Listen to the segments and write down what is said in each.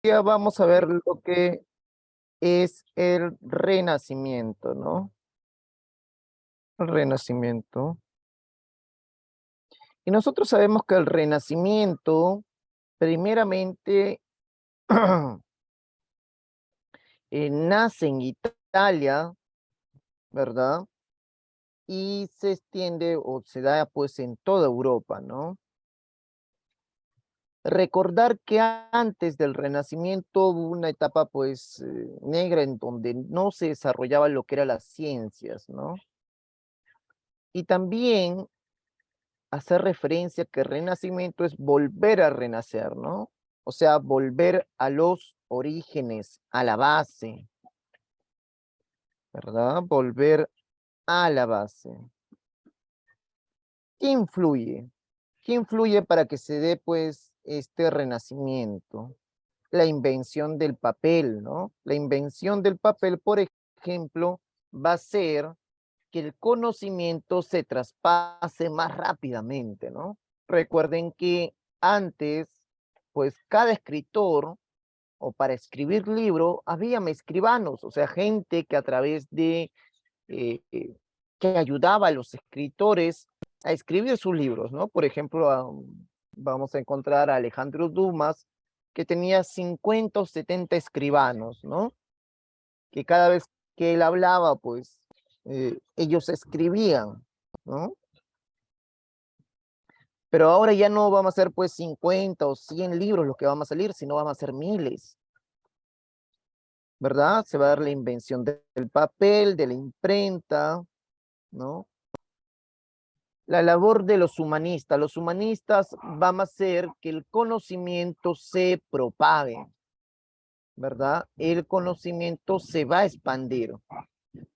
día vamos a ver lo que es el Renacimiento, ¿no? El Renacimiento. Y nosotros sabemos que el Renacimiento, primeramente, nace en Italia, ¿verdad? Y se extiende o se da pues en toda Europa, ¿no? Recordar que antes del Renacimiento hubo una etapa pues negra en donde no se desarrollaba lo que eran las ciencias, ¿no? Y también hacer referencia que renacimiento es volver a renacer, ¿no? O sea, volver a los orígenes, a la base, ¿verdad? Volver a la base. ¿Qué influye? ¿Qué influye para que se dé, pues, este renacimiento? La invención del papel, ¿no? La invención del papel, por ejemplo, va a ser que el conocimiento se traspase más rápidamente, ¿no? Recuerden que antes, pues cada escritor o para escribir libro había escribanos, o sea, gente que a través de, que ayudaba a los escritores a escribir sus libros, ¿no? Por ejemplo, vamos a encontrar a Alejandro Dumas, que tenía 50 o 70 escribanos, ¿no? Que cada vez que él hablaba, pues ellos escribían, ¿no? Pero ahora ya no vamos a hacer pues 50 o 100 libros los que van a salir, sino van a ser miles, ¿verdad? Se va a dar la invención del papel, de la imprenta, ¿no? La labor de los humanistas van a hacer que el conocimiento se propague, ¿verdad? El conocimiento se va a expandir,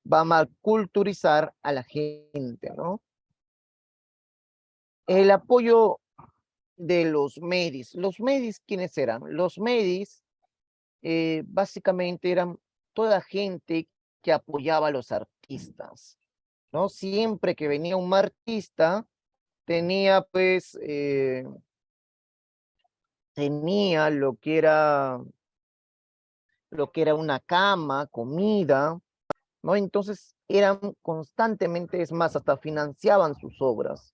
va a culturizar a la gente, ¿no? El apoyo de los medis. ¿Los medis quiénes eran? Los medis básicamente eran toda gente que apoyaba a los artistas, ¿no? Siempre que venía un artista, tenía pues, tenía lo que era una cama, comida, ¿no? Entonces eran constantemente, es más, hasta financiaban sus obras.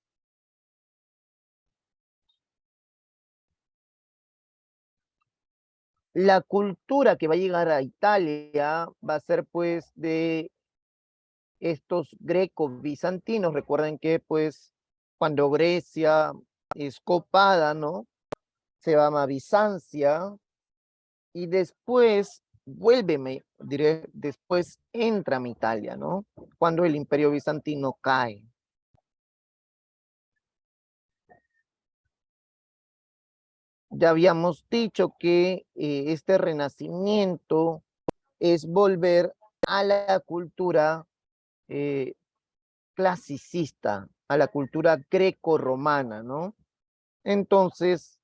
La cultura que va a llegar a Italia va a ser pues de estos greco-bizantinos. Recuerden que pues cuando Grecia es copada, ¿no? Se llama Bizancia y después vuelve, me diré, después entra a Italia, ¿no? Cuando el imperio bizantino cae. Ya habíamos dicho que este renacimiento es volver a la cultura eh, clasicista, a la cultura greco-romana, ¿no? Entonces,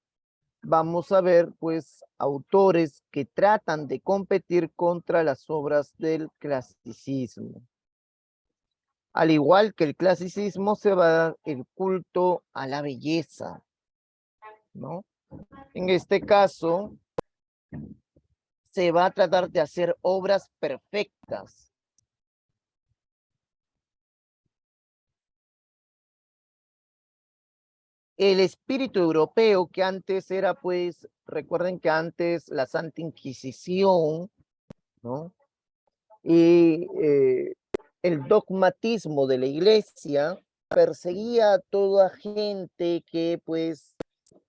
vamos a ver, pues, autores que tratan de competir contra las obras del clasicismo. Al igual que el clasicismo, se va a dar el culto a la belleza, ¿no? En este caso, se va a tratar de hacer obras perfectas. El espíritu europeo que antes era, pues, recuerden que antes la Santa Inquisición, ¿no? Y el dogmatismo de la iglesia perseguía a toda gente que, pues,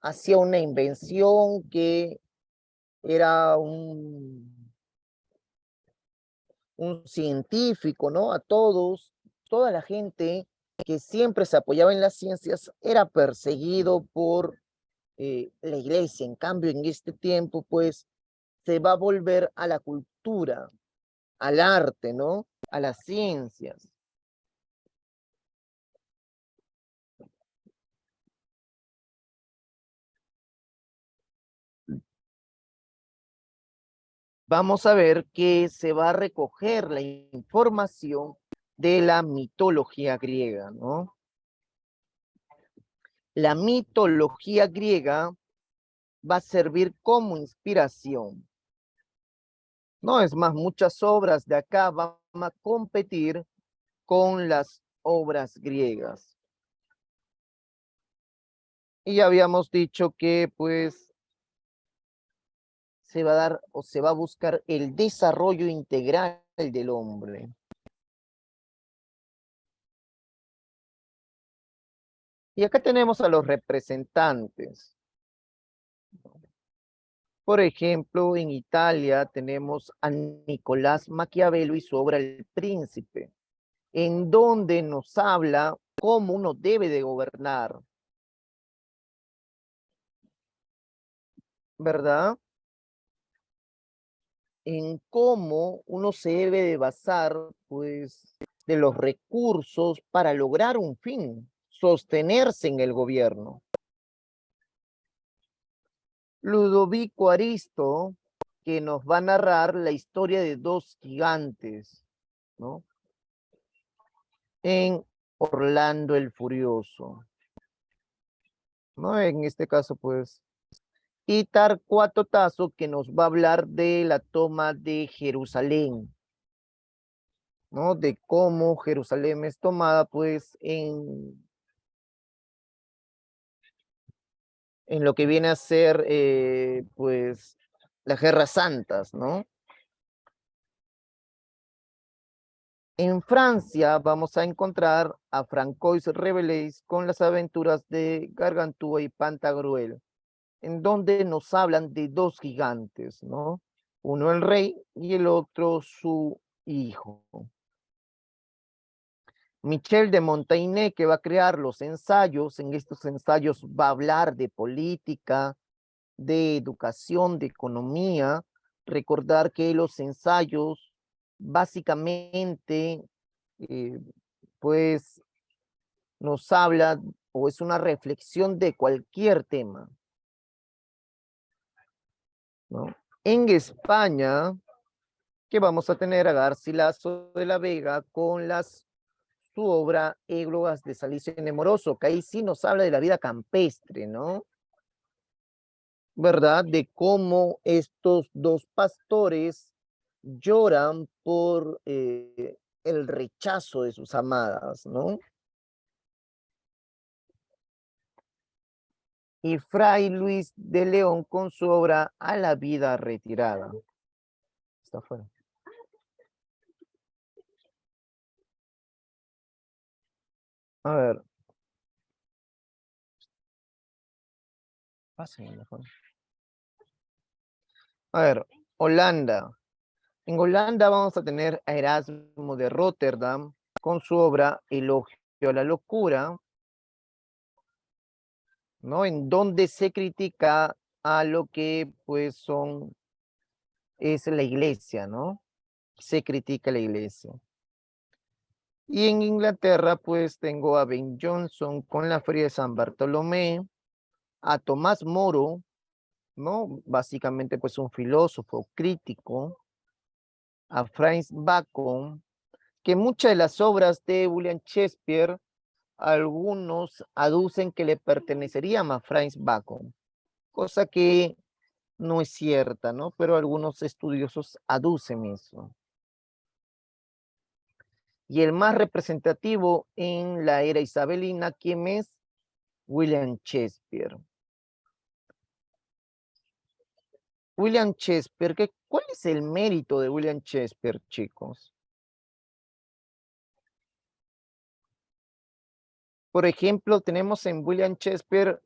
hacía una invención que era un científico, ¿no? A todos, toda la gente que siempre se apoyaba en las ciencias era perseguido por la iglesia. En cambio, en este tiempo, pues, se va a volver a la cultura, al arte, ¿no? A las ciencias. Vamos a ver que se va a recoger la información de la mitología griega, ¿no? La mitología griega va a servir como inspiración. No, es más, muchas obras de acá van a competir con las obras griegas. Y ya habíamos dicho que pues se va a dar o se va a buscar el desarrollo integral del hombre. Y acá tenemos a los representantes. Por ejemplo, en Italia tenemos a Nicolás Maquiavelo y su obra El Príncipe, en donde nos habla cómo uno debe de gobernar, ¿verdad? En cómo uno se debe de basar, pues, de los recursos para lograr un fin, sostenerse en el gobierno. Ludovico Aristo, que nos va a narrar la historia de dos gigantes, ¿no? En Orlando el Furioso, ¿no? En este caso, pues, y Torcuato Tasso, que nos va a hablar de la toma de Jerusalén, ¿no? De cómo Jerusalén es tomada, pues, en lo que viene a ser, pues, las guerras santas, ¿no? En Francia vamos a encontrar a Francois Rabelais con las aventuras de Gargantúa y Pantagruel, en donde nos hablan de dos gigantes, ¿no? Uno el rey y el otro su hijo. Michel de Montaigne, que va a crear los ensayos, en estos ensayos va a hablar de política, de educación, de economía. Recordar que los ensayos básicamente, eh, pues, nos habla o es una reflexión de cualquier tema, ¿no? En España, que vamos a tener a Garcilaso de la Vega con su obra Églogas de Salicio Nemoroso, que ahí sí nos habla de la vida campestre, ¿no? ¿Verdad? De cómo estos dos pastores lloran por el rechazo de sus amadas, ¿no? Y Fray Luis de León con su obra A la vida retirada. Está fuera. A ver, pásenme mejor. A ver, Holanda. En Holanda vamos a tener a Erasmo de Rotterdam con su obra Elogio a la locura, ¿no? En donde se critica a lo que pues es la iglesia, ¿no? Se critica la iglesia. Y en Inglaterra pues tengo a Ben Jonson con la Feria de San Bartolomé, a Tomás Moro, ¿no? Básicamente pues un filósofo crítico, a Franz Bacon, que muchas de las obras de William Shakespeare, algunos aducen que le pertenecerían a Franz Bacon, cosa que no es cierta, ¿no? Pero algunos estudiosos aducen eso. Y el más representativo en la era isabelina, ¿quién es? William Shakespeare. William Shakespeare, ¿cuál es el mérito de William Shakespeare, chicos? Por ejemplo, tenemos en William Shakespeare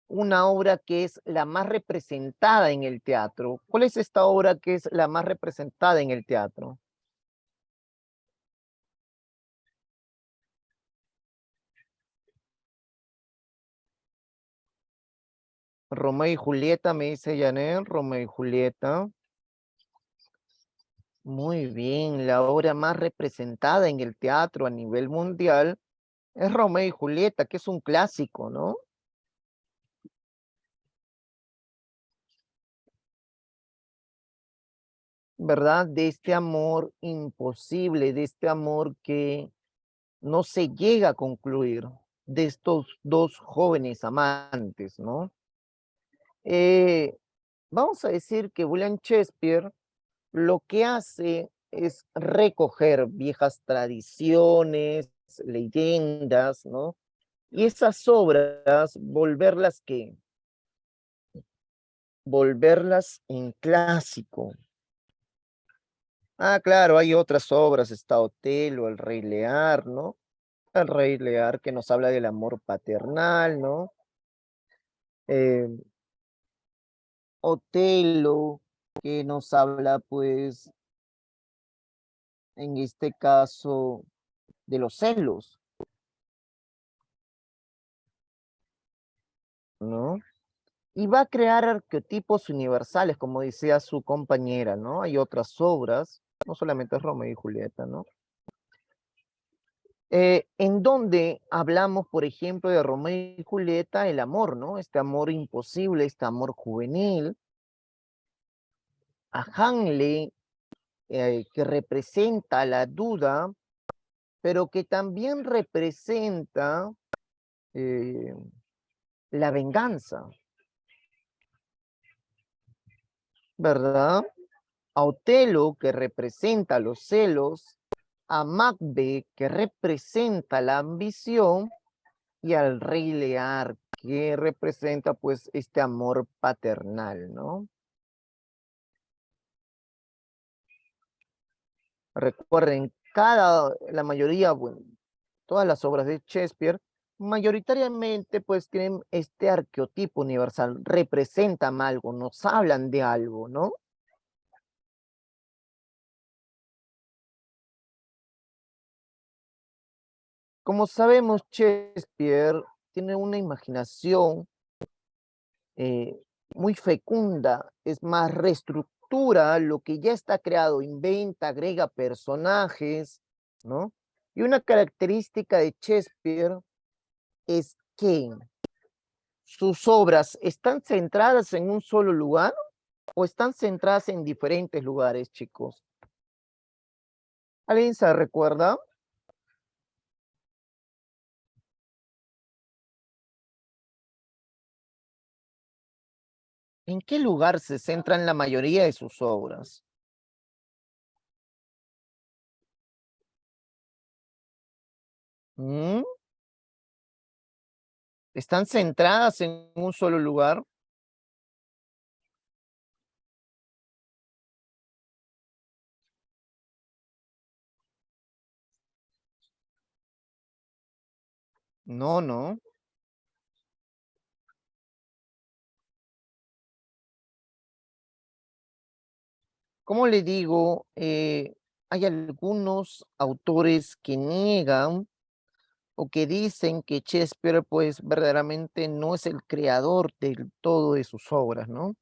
una obra que es la más representada en el teatro. ¿Cuál es esta obra que es la más representada en el teatro? Romeo y Julieta, me dice Janet, Romeo y Julieta. Muy bien, la obra más representada en el teatro a nivel mundial es Romeo y Julieta, que es un clásico, ¿no? ¿Verdad? De este amor imposible, de este amor que no se llega a concluir, de estos dos jóvenes amantes, ¿no? Vamos a decir que William Shakespeare lo que hace es recoger viejas tradiciones, leyendas, ¿no? Y esas obras, volverlas en clásico. Ah, claro, hay otras obras, está Otelo, El Rey Lear, ¿no? El Rey Lear que nos habla del amor paternal, ¿no? Eh, Otelo que nos habla, pues, en este caso, de los celos, ¿no? Y va a crear arquetipos universales, como decía su compañera, ¿no? Hay otras obras, no solamente Romeo y Julieta, ¿no? En donde hablamos, por ejemplo, de Romeo y Julieta, el amor, ¿no? Este amor imposible, este amor juvenil, a Hamlet, que representa la duda, pero que también representa eh, la venganza, ¿verdad? A Otelo, que representa los celos, a Macbeth, que representa la ambición, y al Rey Lear, que representa pues este amor paternal, ¿no? Recuerden, la mayoría, bueno, todas las obras de Shakespeare, mayoritariamente pues tienen este arqueotipo universal, representan algo, nos hablan de algo, ¿no? Como sabemos, Shakespeare tiene una imaginación eh, muy fecunda, es más, reestructura lo que ya está creado, inventa, agrega personajes, ¿no? Y una característica de Shakespeare es que sus obras están centradas en un solo lugar o están centradas en diferentes lugares, chicos. ¿Alguien se recuerda? ¿En qué lugar se centran la mayoría de sus obras? ¿Mm? ¿Están centradas en un solo lugar? No, no. ¿Cómo le digo? Hay algunos autores que niegan o que dicen que Shakespeare, pues, verdaderamente no es el creador del todo de sus obras, ¿no?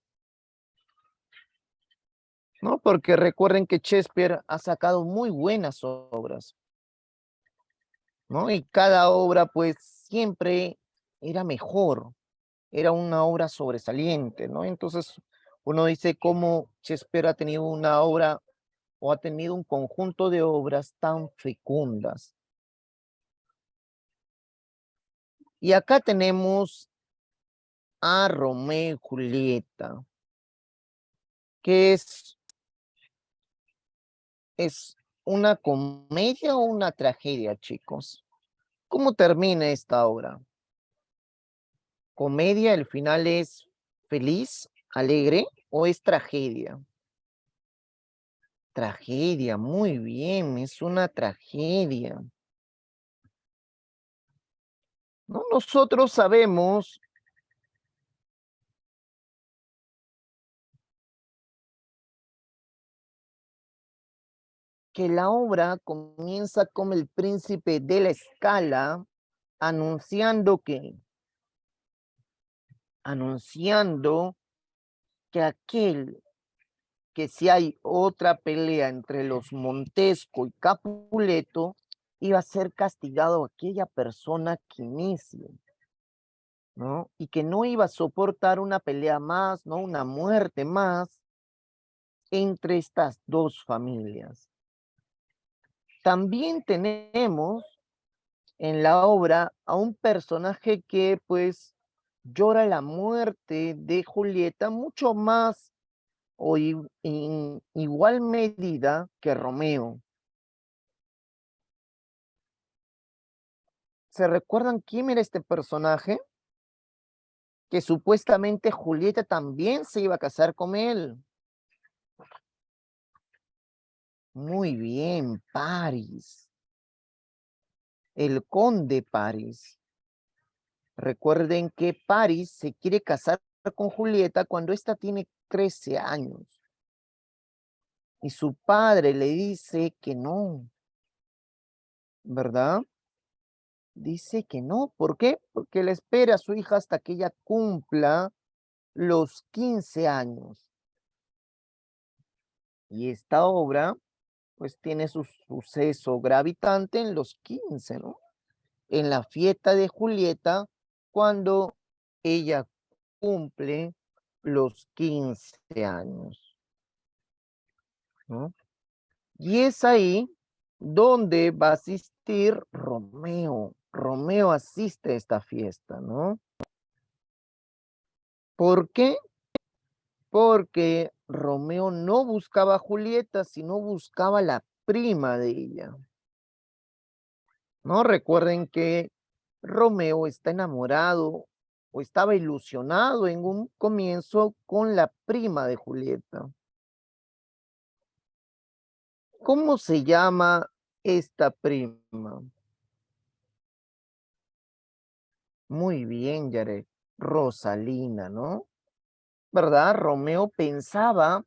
¿No? Porque recuerden que Shakespeare ha sacado muy buenas obras, ¿no? Y cada obra, pues, siempre era mejor, era una obra sobresaliente, ¿no? Entonces, uno dice cómo Shakespeare ha tenido una obra o ha tenido un conjunto de obras tan fecundas. Y acá tenemos a Romeo y Julieta, que es una comedia o una tragedia, chicos. ¿Cómo termina esta obra? ¿Comedia, el final es feliz, alegre o es tragedia? Tragedia, muy bien, es una tragedia. ¿No? Nosotros sabemos que la obra comienza como el príncipe de la escala anunciando anunciando que aquel que si hay otra pelea entre los Montesco y Capuleto, iba a ser castigado aquella persona que inicie, ¿no? Y que no iba a soportar una pelea más, ¿no? Una muerte más entre estas dos familias. También tenemos en la obra a un personaje que pues llora la muerte de Julieta mucho más o en igual medida que Romeo. ¿Se recuerdan quién era este personaje? Que supuestamente Julieta también se iba a casar con él. Muy bien, París. El conde París. Recuerden que París se quiere casar con Julieta cuando ésta tiene 13 años. Y su padre le dice que no, ¿verdad? Dice que no. ¿Por qué? Porque le espera a su hija hasta que ella cumpla los 15 años. Y esta obra, pues tiene su suceso gravitante en los 15, ¿no? En la fiesta de Julieta, cuando ella cumple los 15 años, ¿no? Y es ahí donde va a asistir Romeo. Romeo asiste a esta fiesta, ¿no? ¿Por qué? Porque Romeo no buscaba a Julieta, sino buscaba la prima de ella, ¿no? Recuerden que Romeo está enamorado o estaba ilusionado en un comienzo con la prima de Julieta. ¿Cómo se llama esta prima? Muy bien, Yaret. Rosalina, ¿no? ¿Verdad? Romeo pensaba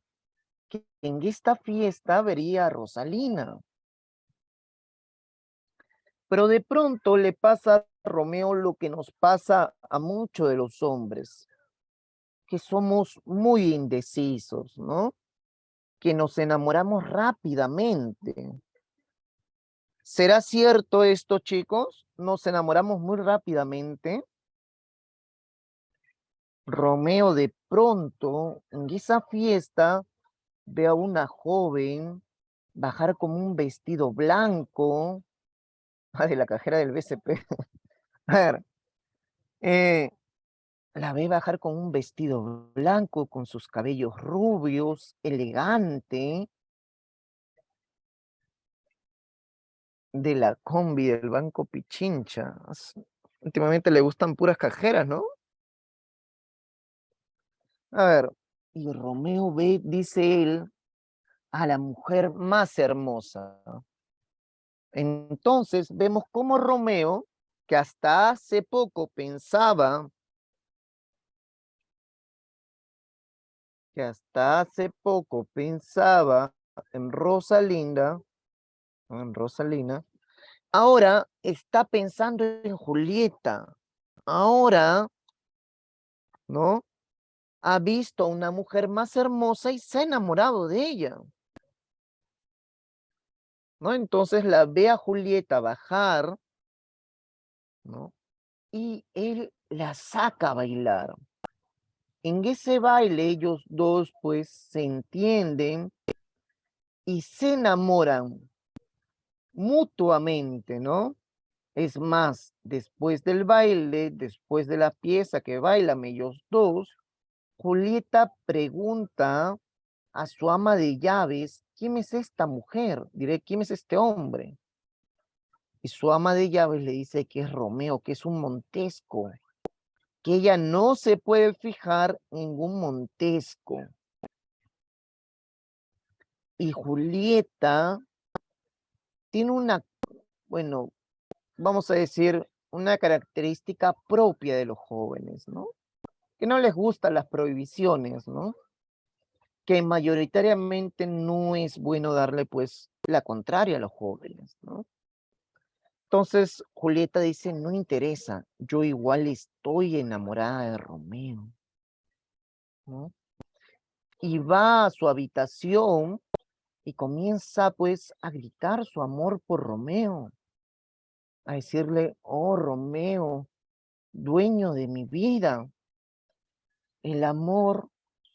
que en esta fiesta vería a Rosalina. Pero de pronto le pasa a Romeo lo que nos pasa a muchos de los hombres, que somos muy indecisos, ¿no? Que nos enamoramos rápidamente. ¿Será cierto esto, chicos? Nos enamoramos muy rápidamente. Romeo de pronto en esa fiesta ve a una joven bajar con un vestido blanco, de la cajera del BCP. A ver, eh, la ve bajar con un vestido blanco, con sus cabellos rubios, elegante, de la combi del Banco Pichincha. Últimamente le gustan puras cajeras, ¿no? A ver, y Romeo ve, dice él, a la mujer más hermosa. Entonces vemos cómo Romeo, que hasta hace poco pensaba, en Rosalinda, ¿no? En Rosalina, ahora está pensando en Julieta. Ahora, ¿no? Ha visto a una mujer más hermosa y se ha enamorado de ella, ¿no? Entonces la ve a Julieta bajar, ¿no? Y él la saca a bailar. En ese baile ellos dos pues se entienden y se enamoran mutuamente, ¿no? Es más, después del baile, después de la pieza que bailan ellos dos, Julieta pregunta a su ama de llaves, ¿quién es esta mujer? Diré, ¿quién es este hombre? Y su ama de llaves le dice que es Romeo, que es un Montesco, que ella no se puede fijar en un Montesco. Y Julieta tiene una, bueno, vamos a decir, una característica propia de los jóvenes, ¿no? Que no les gustan las prohibiciones, ¿no? Que mayoritariamente no es bueno darle, pues, la contraria a los jóvenes, ¿no? Entonces, Julieta dice, no interesa, yo igual estoy enamorada de Romeo, ¿no? Y va a su habitación y comienza, pues, a gritar su amor por Romeo, a decirle, oh, Romeo, dueño de mi vida, el amor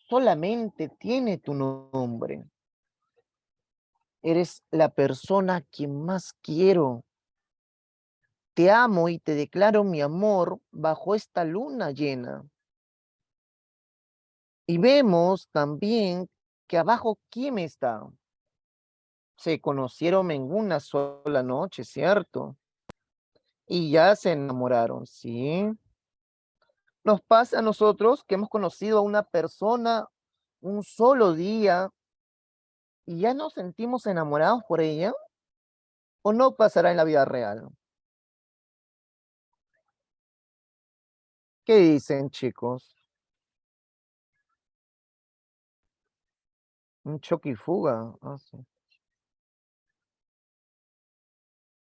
solamente tiene tu nombre. Eres la persona a quien más quiero. te amo y te declaro mi amor bajo esta luna llena. Y vemos también que abajo, ¿quién está? Se conocieron en una sola noche, ¿cierto? Y ya se enamoraron, ¿sí? Nos pasa a nosotros que hemos conocido a una persona un solo día y ya nos sentimos enamorados por ella, o no pasará en la vida real. ¿Qué dicen, chicos? Un choque y fuga. Ah, sí.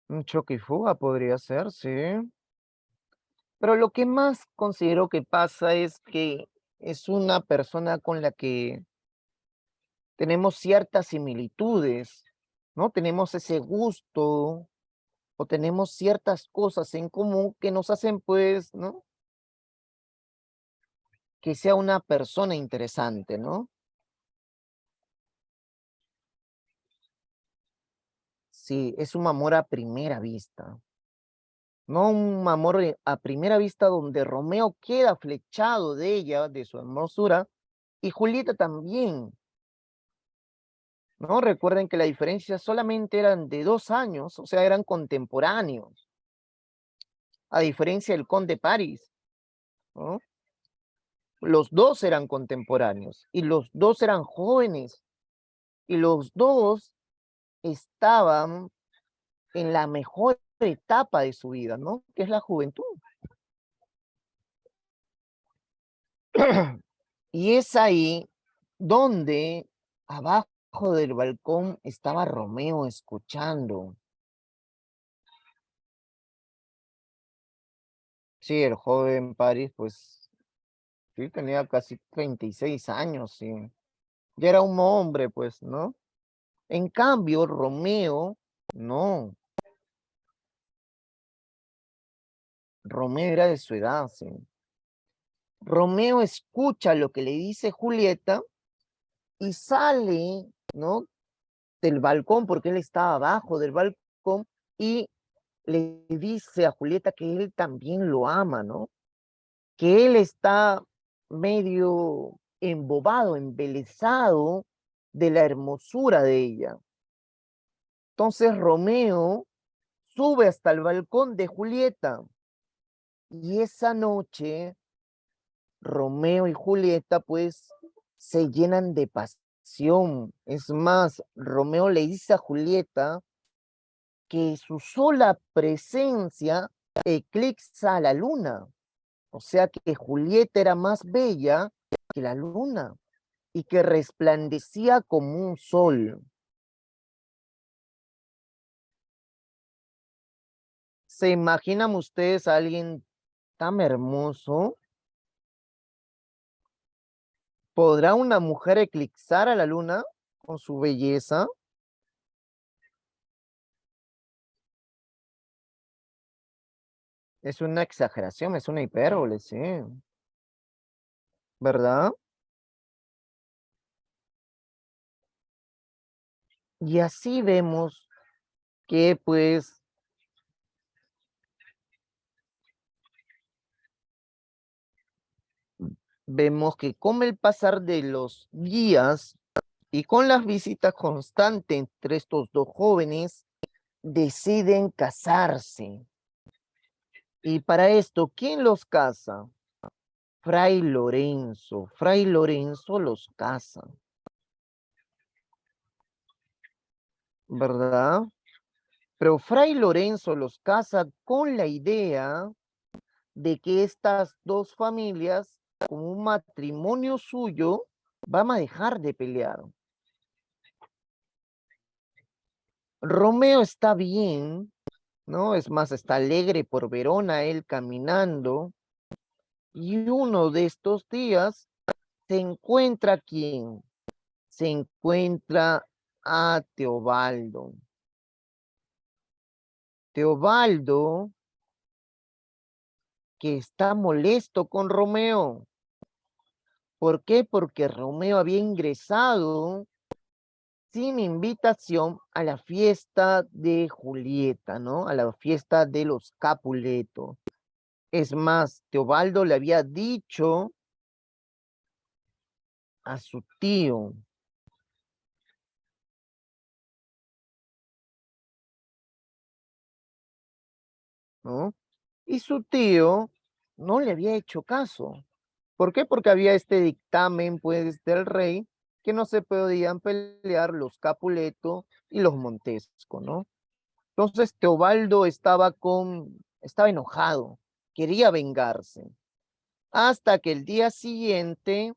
Un choque y fuga podría ser, sí. Pero lo que más considero que pasa es que es una persona con la que tenemos ciertas similitudes, ¿no? Tenemos ese gusto o tenemos ciertas cosas en común que nos hacen, pues, ¿no? Que sea una persona interesante, ¿no? Sí, es un amor a primera vista, no un amor a primera vista donde Romeo queda flechado de ella, de su hermosura, y Julieta también, ¿no? Recuerden que la diferencia solamente eran de 2 años, o sea, eran contemporáneos, a diferencia del conde París, ¿no? Los dos eran contemporáneos y los dos eran jóvenes y los dos estaban en la mejor etapa de su vida, ¿no? Que es la juventud. Y es ahí donde abajo del balcón estaba Romeo escuchando. Sí, el joven París, pues sí, tenía casi 36 años, sí. Ya era un hombre, pues, ¿no? En cambio, Romeo, no. Romeo era de su edad, sí. Romeo escucha lo que le dice Julieta y sale, ¿no? Del balcón, porque él estaba abajo del balcón, y le dice a Julieta que él también lo ama, ¿no? Que él está medio embobado, embelesado de la hermosura de ella. Entonces Romeo sube hasta el balcón de Julieta y esa noche Romeo y Julieta pues se llenan de pasión. Es más, Romeo le dice a Julieta que su sola presencia eclipsa a la luna. O sea que Julieta era más bella que la luna y que resplandecía como un sol. ¿Se imaginan ustedes a alguien tan hermoso? ¿Podrá una mujer eclipsar a la luna con su belleza? Es una exageración, es una hipérbole, sí, ¿verdad? Y así vemos que pues vemos que con el pasar de los días y con las visitas constantes entre estos dos jóvenes, deciden casarse. Y para esto, ¿quién los casa? Fray Lorenzo. Fray Lorenzo los casa, ¿verdad? Pero Fray Lorenzo los casa con la idea de que estas dos familias, como un matrimonio suyo, van a dejar de pelear. Romeo está bien, ¿no? Es más, está alegre por Verona, él caminando, y uno de estos días se encuentra quién, se encuentra a Teobaldo. Teobaldo, que está molesto con Romeo. ¿Por qué? Porque Romeo había ingresado sin invitación a la fiesta de Julieta, ¿no? A la fiesta de los Capuletos. Es más, Teobaldo le había dicho a su tío, ¿no? Y su tío no le había hecho caso. ¿Por qué? Porque había este dictamen, pues, del rey, que no se podían pelear los Capuleto y los Montesco, ¿no? Entonces Teobaldo estaba enojado, quería vengarse, hasta que el día siguiente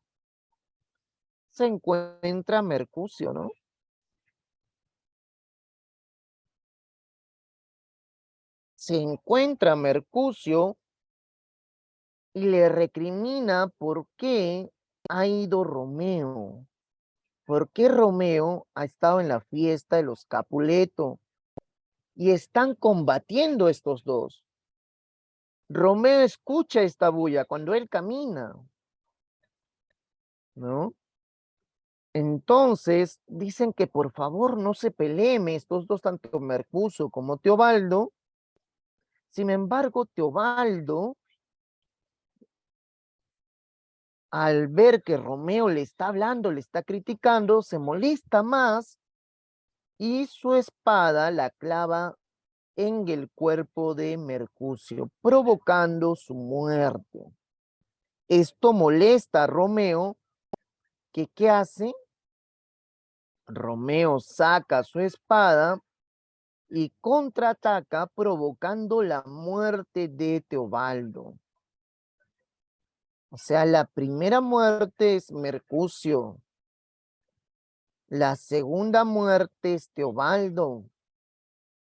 se encuentra Mercucio, ¿no? Se encuentra Mercucio y le recrimina por qué ha ido Romeo, por qué Romeo ha estado en la fiesta de los Capuleto y están combatiendo estos dos. Romeo escucha esta bulla cuando él camina, ¿no? Entonces dicen que por favor no se peleen estos dos, tanto Mercucio como Teobaldo. Sin embargo, Teobaldo, al ver que Romeo le está hablando, le está criticando, se molesta más y su espada la clava en el cuerpo de Mercucio, provocando su muerte. Esto molesta a Romeo, que ¿qué hace? Romeo saca su espada y contraataca, provocando la muerte de Teobaldo. O sea, la primera muerte es Mercucio, la segunda muerte es Teobaldo.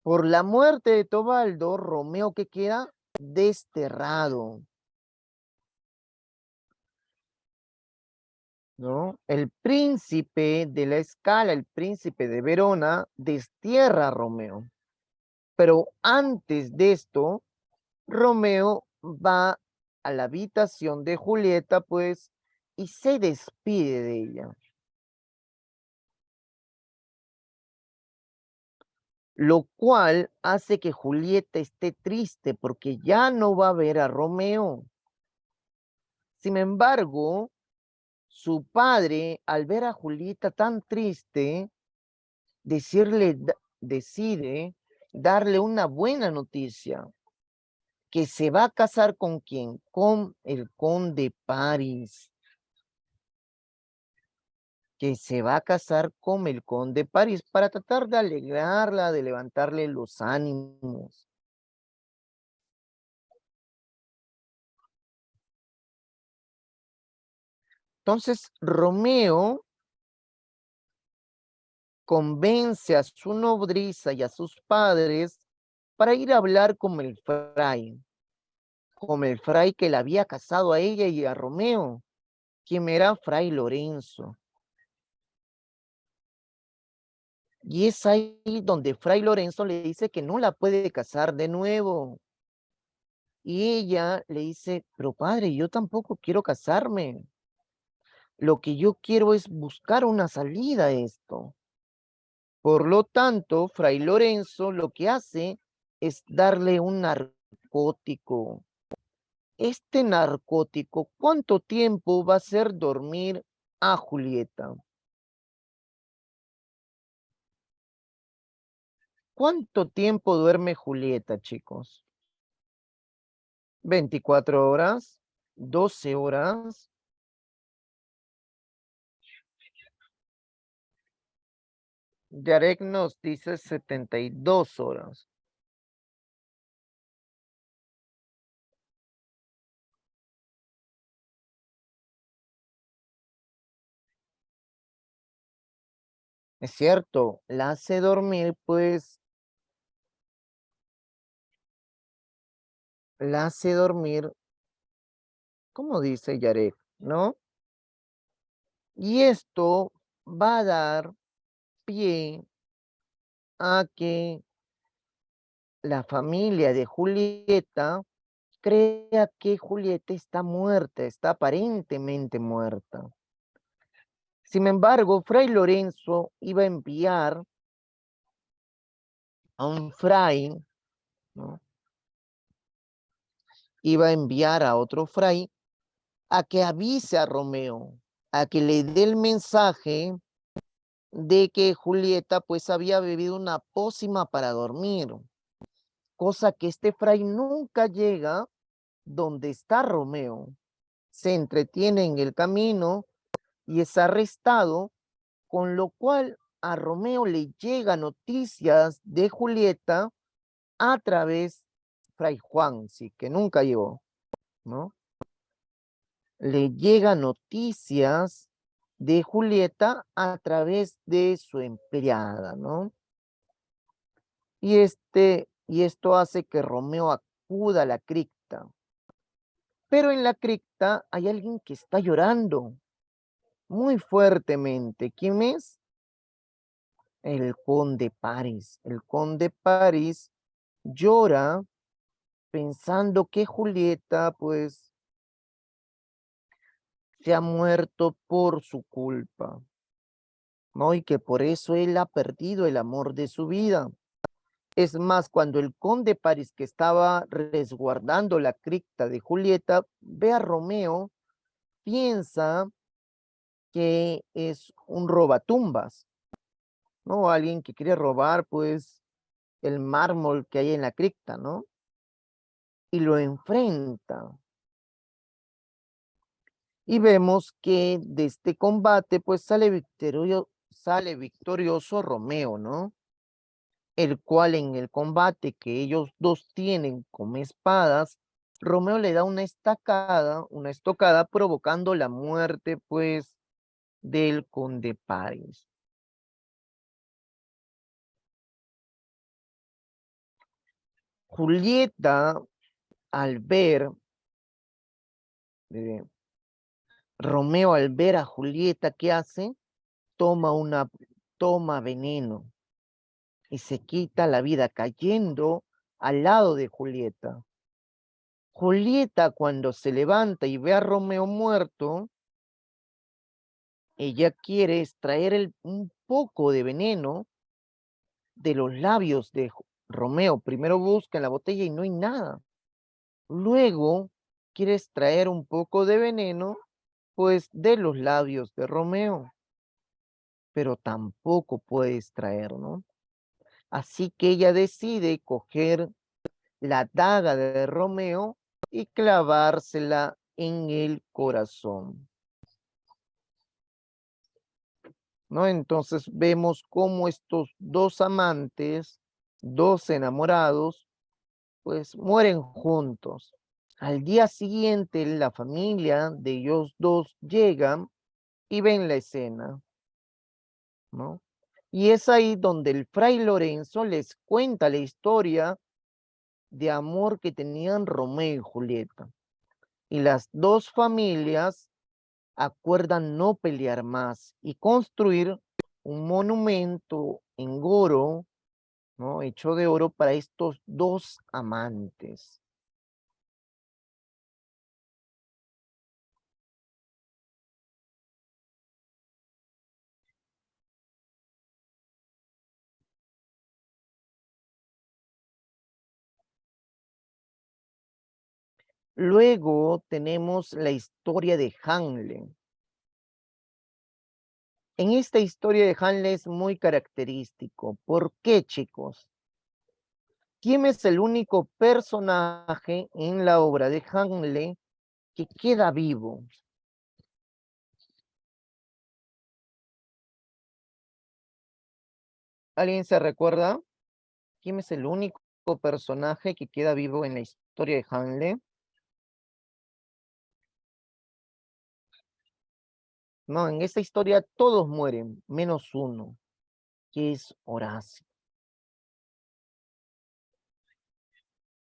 Por la muerte de Teobaldo, Romeo que queda desterrado, ¿no? El príncipe de la Escala, el príncipe de Verona, destierra a Romeo. Pero antes de esto, Romeo va a la habitación de Julieta, pues, y se despide de ella. Lo cual hace que Julieta esté triste porque ya no va a ver a Romeo. Sin embargo, su padre, al ver a Julieta tan triste, decide darle una buena noticia, que se va a casar con quién, con el conde París, que se va a casar con el conde París para tratar de alegrarla, de levantarle los ánimos. Entonces, Romeo convence a su nodriza y a sus padres para ir a hablar con el fray que la había casado a ella y a Romeo, quien era Fray Lorenzo. Y es ahí donde Fray Lorenzo le dice que no la puede casar de nuevo. Y ella le dice, pero padre, yo tampoco quiero casarme. Lo que yo quiero es buscar una salida a esto. Por lo tanto, Fray Lorenzo lo que hace es darle un narcótico. Este narcótico, ¿cuánto tiempo va a hacer dormir a Julieta? ¿Cuánto tiempo duerme Julieta, chicos? 24 horas, 12 horas. Yarek nos dice 72 horas. Es cierto, la hace dormir, pues, la hace dormir, como dice Yarek, ¿no? Y esto va a dar pie a que la familia de Julieta crea que Julieta está muerta, está aparentemente muerta. Sin embargo, Fray Lorenzo iba a enviar a un fray, ¿no? Iba a enviar a otro fray a que avise a Romeo, a que le dé el mensaje de que Julieta pues había bebido una pócima para dormir, cosa que este fray nunca llega donde está Romeo. Se entretiene en el camino y es arrestado, con lo cual a Romeo le llega noticias de Julieta a través Fray Juan, sí, que nunca llegó, ¿no? Le llega noticias de Julieta a través de su empleada, ¿no? Y esto hace que Romeo acuda a la cripta. Pero en la cripta hay alguien que está llorando muy fuertemente. ¿Quién es? El conde Paris. El conde Paris llora pensando que Julieta, pues, se ha muerto por su culpa, ¿no? Y que por eso él ha perdido el amor de su vida. Es más, cuando el conde Paris, que estaba resguardando la cripta de Julieta, ve a Romeo, piensa que es un robatumbas, ¿no? Alguien que quiere robar, pues, el mármol que hay en la cripta, ¿no? Y lo enfrenta. Y vemos que de este combate, pues, sale victorioso Romeo, ¿no? El cual en el combate que ellos dos tienen como espadas, Romeo le da una estocada, provocando la muerte, pues, del conde Paris. Julieta, al ver, eh, Romeo al ver a Julieta, ¿qué hace? Toma veneno y se quita la vida cayendo al lado de Julieta. Julieta, cuando se levanta y ve a Romeo muerto, ella quiere extraer un poco de veneno de los labios de Romeo. Primero busca en la botella y no hay nada. Luego quiere extraer un poco de veneno, pues, de los labios de Romeo, pero tampoco puede extraer, ¿no? Así que ella decide coger la daga de Romeo y clavársela en el corazón, ¿no? Entonces vemos cómo estos dos amantes, dos enamorados, pues mueren juntos. Al día siguiente, la familia de ellos dos llegan y ven la escena, ¿no? Y es ahí donde el fray Lorenzo les cuenta la historia de amor que tenían Romeo y Julieta. Y las dos familias acuerdan no pelear más y construir un monumento en oro, ¿no? Hecho de oro para estos dos amantes. Luego tenemos la historia de Hamlet. En esta historia de Hamlet es muy característico. ¿Por qué, chicos? ¿Quién es el único personaje en la obra de Hamlet que queda vivo? ¿Alguien se recuerda? ¿Quién es el único personaje que queda vivo en la historia de Hamlet? No, en esta historia todos mueren, menos uno, que es Horacio,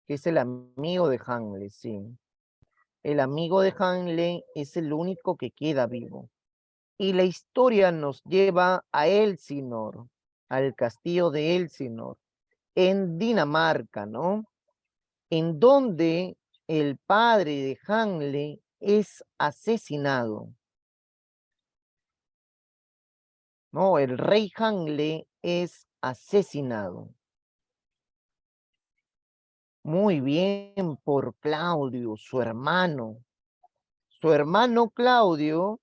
que es el amigo de Hamlet, sí. El amigo de Hamlet es el único que queda vivo. Y la historia nos lleva a Elsinor, al castillo de Elsinor, en Dinamarca, ¿no? En donde el padre de Hamlet es asesinado. No, el rey Hanle es asesinado. Muy bien por Claudio, su hermano. Su hermano Claudio,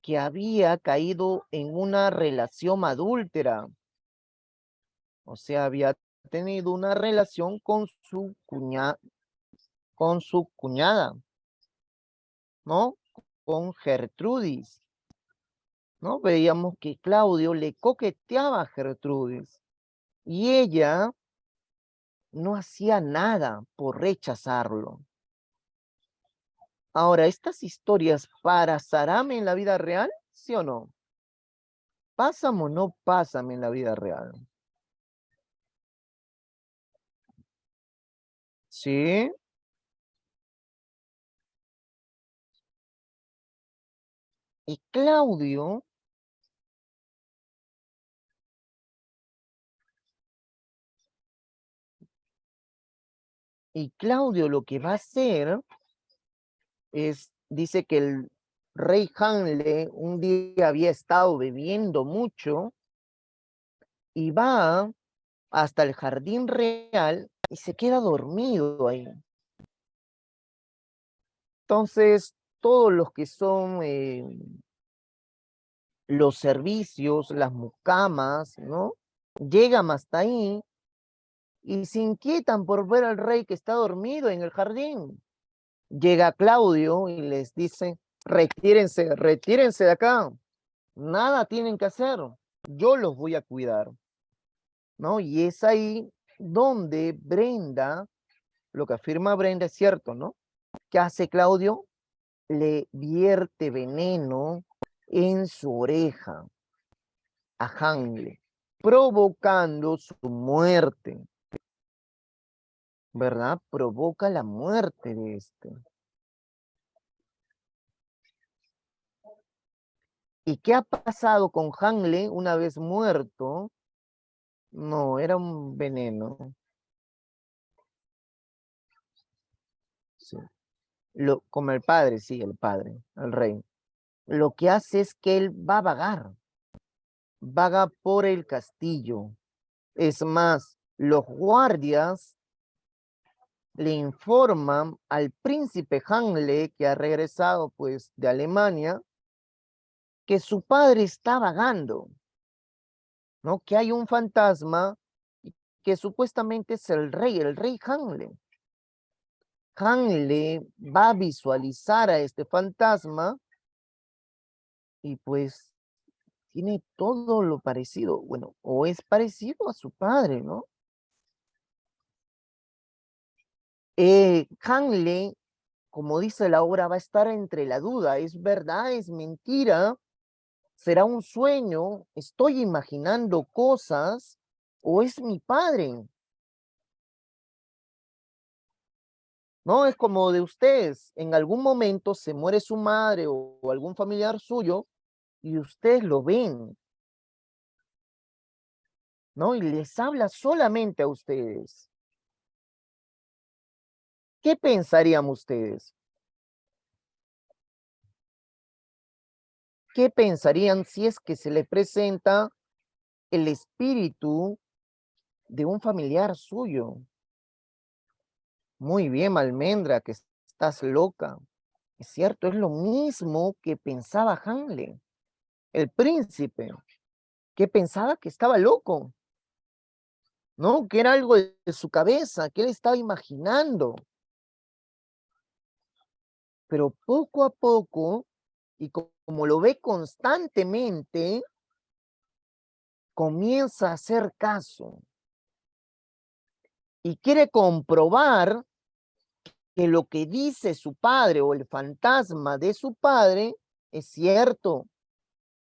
que había caído en una relación adúltera. O sea, había tenido una relación con su cuñada, ¿no? Con Gertrudis, ¿no? Veíamos que Claudio le coqueteaba a Gertrudis y ella no hacía nada por rechazarlo. Ahora, ¿estas historias pasarán en la vida real? ¿Sí o no? ¿Pasan o no pasan en la vida real? Sí. Y Claudio lo que va a hacer es, dice que el rey Hanle un día había estado bebiendo mucho y va hasta el jardín real y se queda dormido ahí. Entonces, todos los que son los servicios, las mucamas, ¿no? Llegan hasta ahí y se inquietan por ver al rey que está dormido en el jardín. Llega Claudio y les dice, retírense, retírense de acá, nada tienen que hacer, yo los voy a cuidar, ¿no? Y es ahí donde Brenda, lo que afirma Brenda es cierto, ¿no? ¿Qué hace Claudio? Le vierte veneno en su oreja a Hanle, provocando su muerte, ¿verdad? Provoca la muerte de este. ¿Y qué ha pasado con Hanle una vez muerto? No, era un veneno. Sí. Como el padre, sí, el padre, el rey. Lo que hace es que él va a vagar, vaga por el castillo. Es más, los guardias le informan al príncipe Hanle, que ha regresado pues de Alemania, que su padre está vagando, ¿no? Que hay un fantasma que supuestamente es el rey Hanle. Hanle va a visualizar a este fantasma y pues tiene todo lo parecido, bueno, o es parecido a su padre, ¿no? Hanle, como dice la obra, va a estar entre la duda, ¿es verdad? ¿Es mentira? ¿Será un sueño? ¿Estoy imaginando cosas? ¿O es mi padre? No, es como de ustedes, en algún momento se muere su madre o algún familiar suyo y ustedes lo ven, ¿no? Y les habla solamente a ustedes. ¿Qué pensarían ustedes? ¿Qué pensarían si es que se les presenta el espíritu de un familiar suyo? Muy bien, Almendra, que estás loca. Es cierto, es lo mismo que pensaba Hanle, el príncipe, que pensaba que estaba loco, ¿no? Que era algo de su cabeza, que él estaba imaginando. Pero poco a poco, y como lo ve constantemente, comienza a hacer caso y quiere comprobar que lo que dice su padre o el fantasma de su padre es cierto.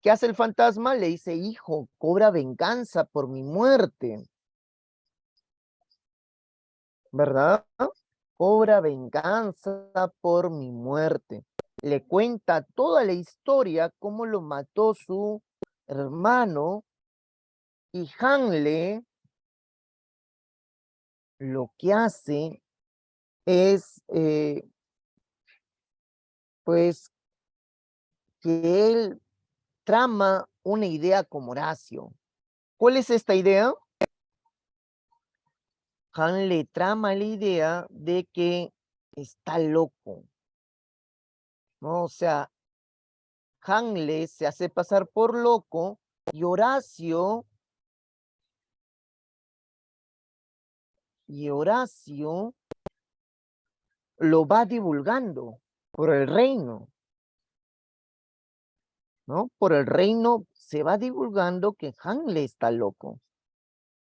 ¿Qué hace el fantasma? Le dice, hijo, cobra venganza por mi muerte, ¿verdad? Cobra venganza por mi muerte. Le cuenta toda la historia, cómo lo mató su hermano, y Hanle lo que hace es, pues, que él trama una idea con Horacio. ¿Cuál es esta idea? Han le trama la idea de que está loco, ¿no? O sea, Hanle se hace pasar por loco y Horacio lo va divulgando por el reino, ¿no? Por el reino se va divulgando que Hanle está loco.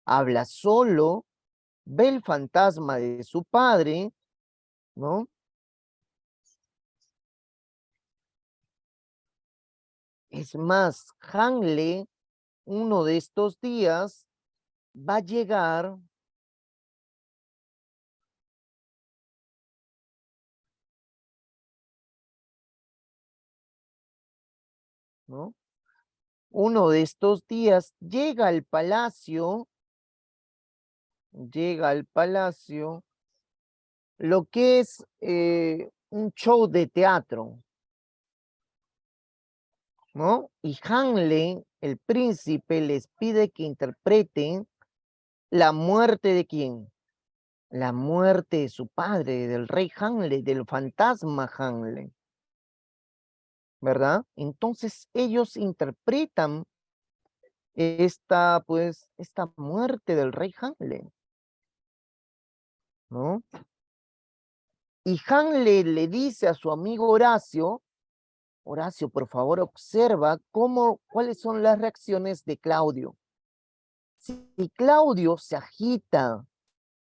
Habla solo, ve el fantasma de su padre, ¿no? Es más, Hanle, uno de estos días, va a llegar, ¿no? Uno de estos días llega al palacio, lo que es un show de teatro, ¿no? Y Hanle, el príncipe, les pide que interpreten la muerte de quién, la muerte de su padre, del rey Hanle, del fantasma Hanle, ¿verdad? Entonces ellos interpretan pues, esta muerte del rey Hanle, ¿no? Y Hanle le dice a su amigo Horacio, Horacio, por favor, observa cuáles son las reacciones de Claudio. Si Claudio se agita,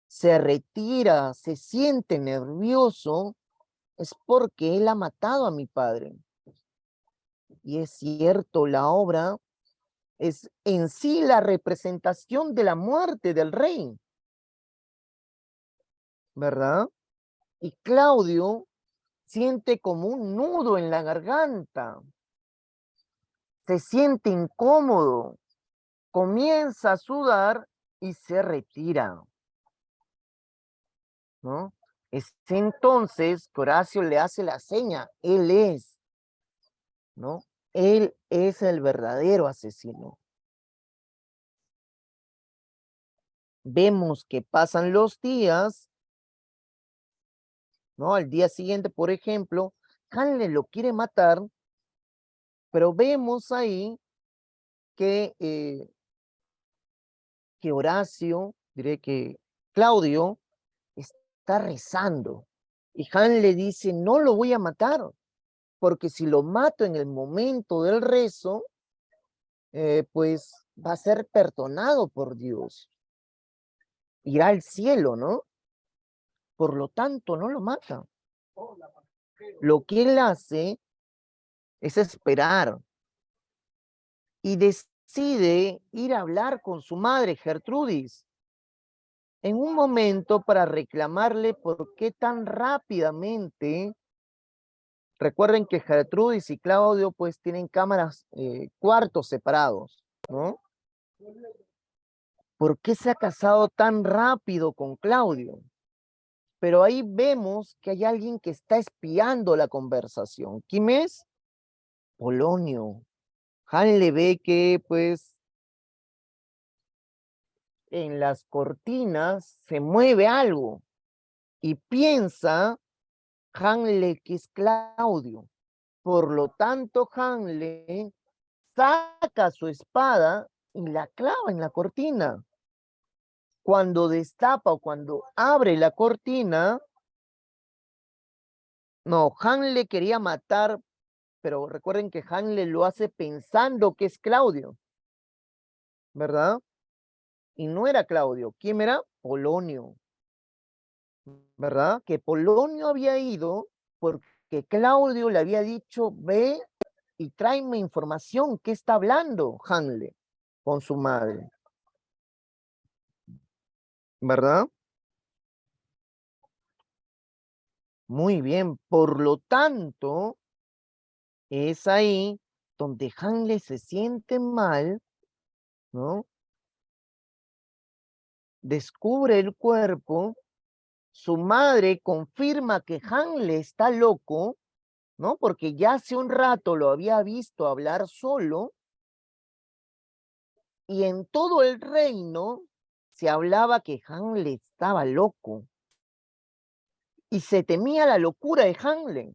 se retira, se siente nervioso, es porque él ha matado a mi padre. Y es cierto, la obra es en sí la representación de la muerte del rey, ¿verdad? Y Claudio siente como un nudo en la garganta, se siente incómodo, comienza a sudar y se retira, ¿no? Es entonces que Horacio le hace la seña, él es, ¿no? Él es el verdadero asesino. Vemos que pasan los días, ¿no? Al día siguiente, por ejemplo, Hanle lo quiere matar, pero vemos ahí que Horacio, diré que Claudio, está rezando. Y Han le dice, no lo voy a matar, porque si lo mato en el momento del rezo, pues va a ser perdonado por Dios. Irá al cielo, ¿no? Por lo tanto, no lo mata. Lo que él hace es esperar y decide ir a hablar con su madre, Gertrudis, en un momento para reclamarle por qué tan rápidamente. Recuerden que Gertrudis y Claudio pues tienen cuartos separados, ¿no? ¿Por qué se ha casado tan rápido con Claudio? Pero ahí vemos que hay alguien que está espiando la conversación. ¿Quién es? Polonio. Han le ve que pues en las cortinas se mueve algo y piensa Hanle que es Claudio. Por lo tanto, Hanle saca su espada y la clava en la cortina. Cuando destapa o cuando abre la cortina, no, Hanle quería matar, pero recuerden que Hanle lo hace pensando que es Claudio, ¿verdad? Y no era Claudio. ¿Quién era? Polonio, ¿verdad? Que Polonio había ido porque Claudio le había dicho, ve y tráeme información. ¿Qué está hablando Hanle con su madre? ¿Verdad? Muy bien. Por lo tanto, es ahí donde Hanle se siente mal, ¿no? Descubre el cuerpo, su madre confirma que Hanle está loco, ¿no? Porque ya hace un rato lo había visto hablar solo y en todo el reino se hablaba que Hanle estaba loco y se temía la locura de Hanle,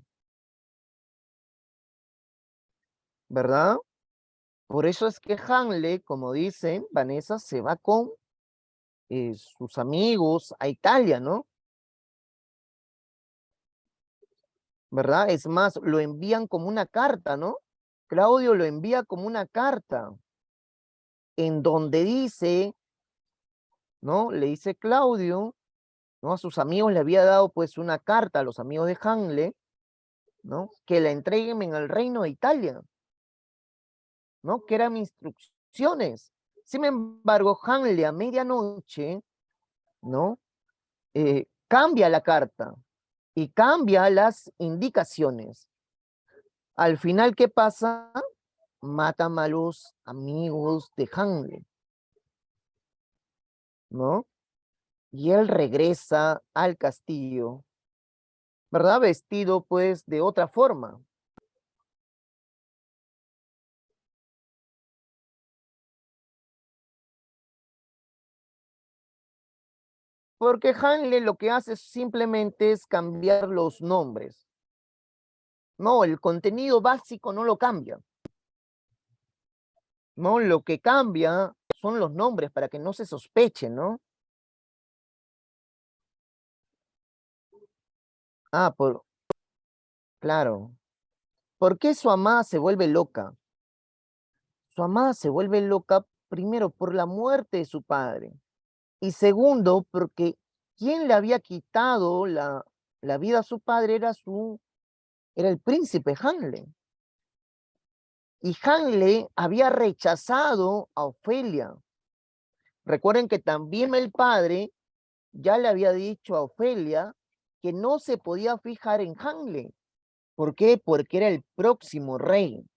¿verdad? Por eso es que Hanle, como dicen, Vanessa, se va con sus amigos a Italia, ¿no? ¿Verdad? Es más, lo envían como una carta, ¿no? Claudio lo envía como una carta en donde dice, ¿no? Le dice Claudio, ¿no? A sus amigos le había dado pues una carta a los amigos de Hanle, ¿no? Que la entreguen en el reino de Italia, ¿no? Que eran instrucciones. Sin embargo, Hanle a medianoche, ¿no? Cambia la carta y cambia las indicaciones. Al final, ¿qué pasa? Matan a los amigos de Hanle, ¿no? Y él regresa al castillo, ¿verdad? Vestido pues de otra forma. Porque Hanle lo que hace simplemente es cambiar los nombres. No, el contenido básico no lo cambia. No, lo que cambia son los nombres para que no se sospeche, ¿no? Ah, claro. ¿Por qué su amada se vuelve loca? Su amada se vuelve loca primero por la muerte de su padre y segundo porque quien le había quitado la vida a su padre era el príncipe Hanle. Y Hanle había rechazado a Ofelia. Recuerden que también el padre ya le había dicho a Ofelia que no se podía fijar en Hanle. ¿Por qué? Porque era el próximo rey.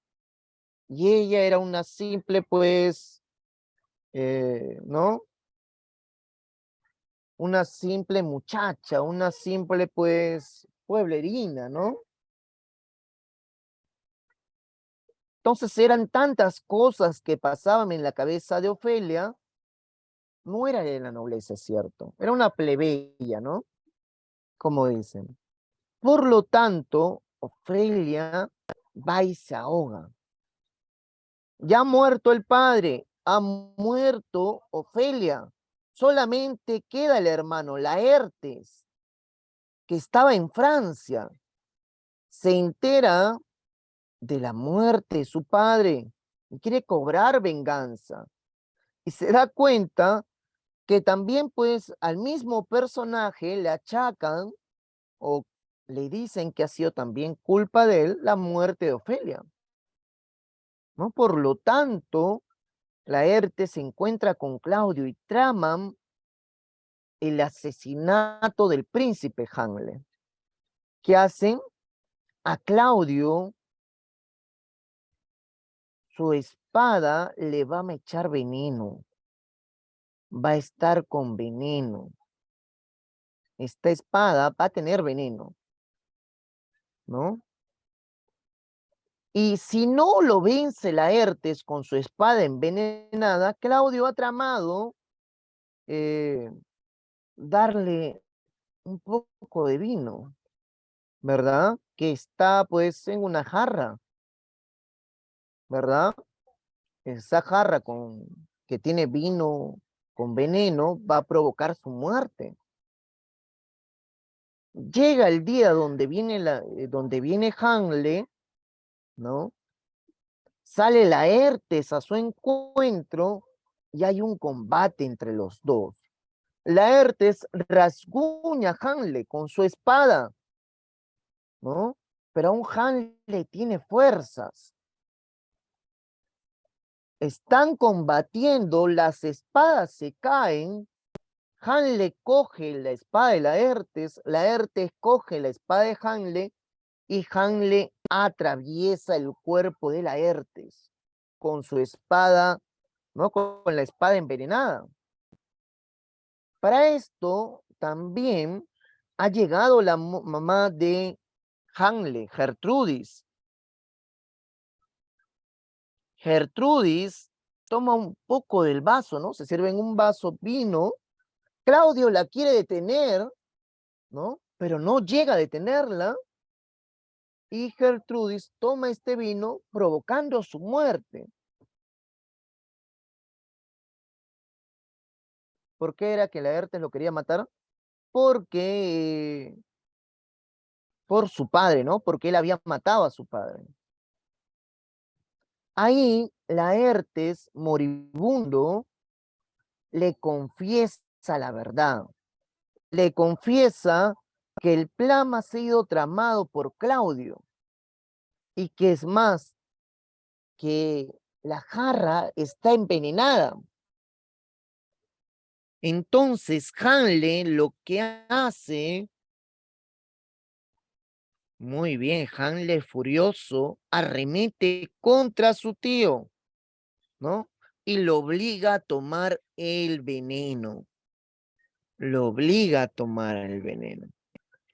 Y ella era una simple, pues, ¿no? Una simple muchacha, una simple, pues, pueblerina, ¿no? Entonces eran tantas cosas que pasaban en la cabeza de Ofelia, no era de la nobleza, es cierto, era una plebeya, ¿no? Como dicen. Por lo tanto, Ofelia va y se ahoga. Ya ha muerto el padre, ha muerto Ofelia. Solamente queda el hermano Laertes, que estaba en Francia. Se entera de la muerte de su padre y quiere cobrar venganza. Y se da cuenta que también pues al mismo personaje le achacan o le dicen que ha sido también culpa de él la muerte de Ofelia, ¿no? Por lo tanto, Laerte se encuentra con Claudio y traman el asesinato del príncipe Hanle. ¿Qué hacen? A Claudio su espada le va a echar veneno, va a estar con veneno. Esta espada va a tener veneno, ¿no? Y si no lo vence Laertes con su espada envenenada, Claudio ha tramado eh, darle un poco de vino, ¿verdad? Que está pues en una jarra, ¿verdad? Esa jarra que tiene vino con veneno va a provocar su muerte. Llega el día donde viene Hanle, ¿no? Sale Laertes a su encuentro y hay un combate entre los dos. Laertes rasguña a Hanle con su espada, ¿no? Pero aún Hanle tiene fuerzas. Están combatiendo, las espadas se caen, Hanle coge la espada de Laertes coge la espada de Hanle y Hanle atraviesa el cuerpo de Laertes con su espada, ¿no? Con la espada envenenada. Para esto también ha llegado la mamá de Hanle, Gertrudis. Gertrudis toma un poco del vaso, ¿no? Se sirve en un vaso vino. Claudio la quiere detener, ¿no? Pero no llega a detenerla. Y Gertrudis toma este vino provocando su muerte. ¿Por qué era que Laertes lo quería matar? Porque por su padre, ¿no? Porque él había matado a su padre. Ahí Laertes, moribundo, le confiesa la verdad. Le confiesa que el plan ha sido tramado por Claudio y que es más, que la jarra está envenenada. Entonces Hanle lo que hace, muy bien, Hanle furioso arremete contra su tío, ¿no? Y lo obliga a tomar el veneno. Lo obliga a tomar el veneno,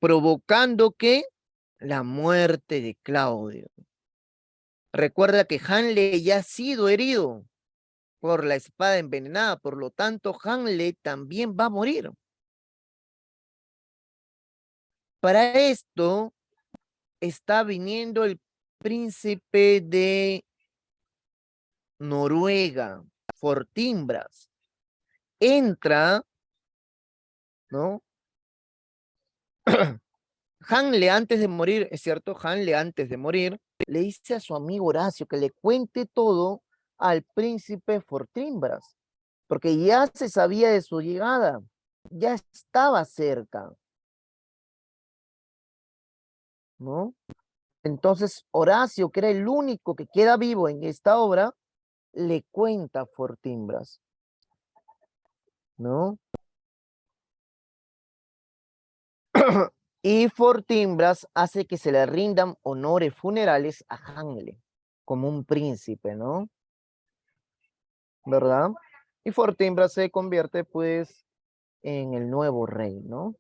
provocando que la muerte de Claudio. Recuerda que Hanle ya ha sido herido por la espada envenenada, por lo tanto Hanle también va a morir. Para esto está viniendo el príncipe de Noruega, Fortinbras. Entra, ¿no? Hanle antes de morir, es cierto, Hanle antes de morir, le dice a su amigo Horacio que le cuente todo al príncipe Fortinbras, porque ya se sabía de su llegada, ya estaba cerca, ¿no? Entonces Horacio, que era el único que queda vivo en esta obra, le cuenta a Fortinbras, ¿no? Y Fortinbras hace que se le rindan honores funerales a Hanle, como un príncipe, ¿no? ¿Verdad? Y Fortinbras se convierte, pues, en el nuevo rey, ¿no?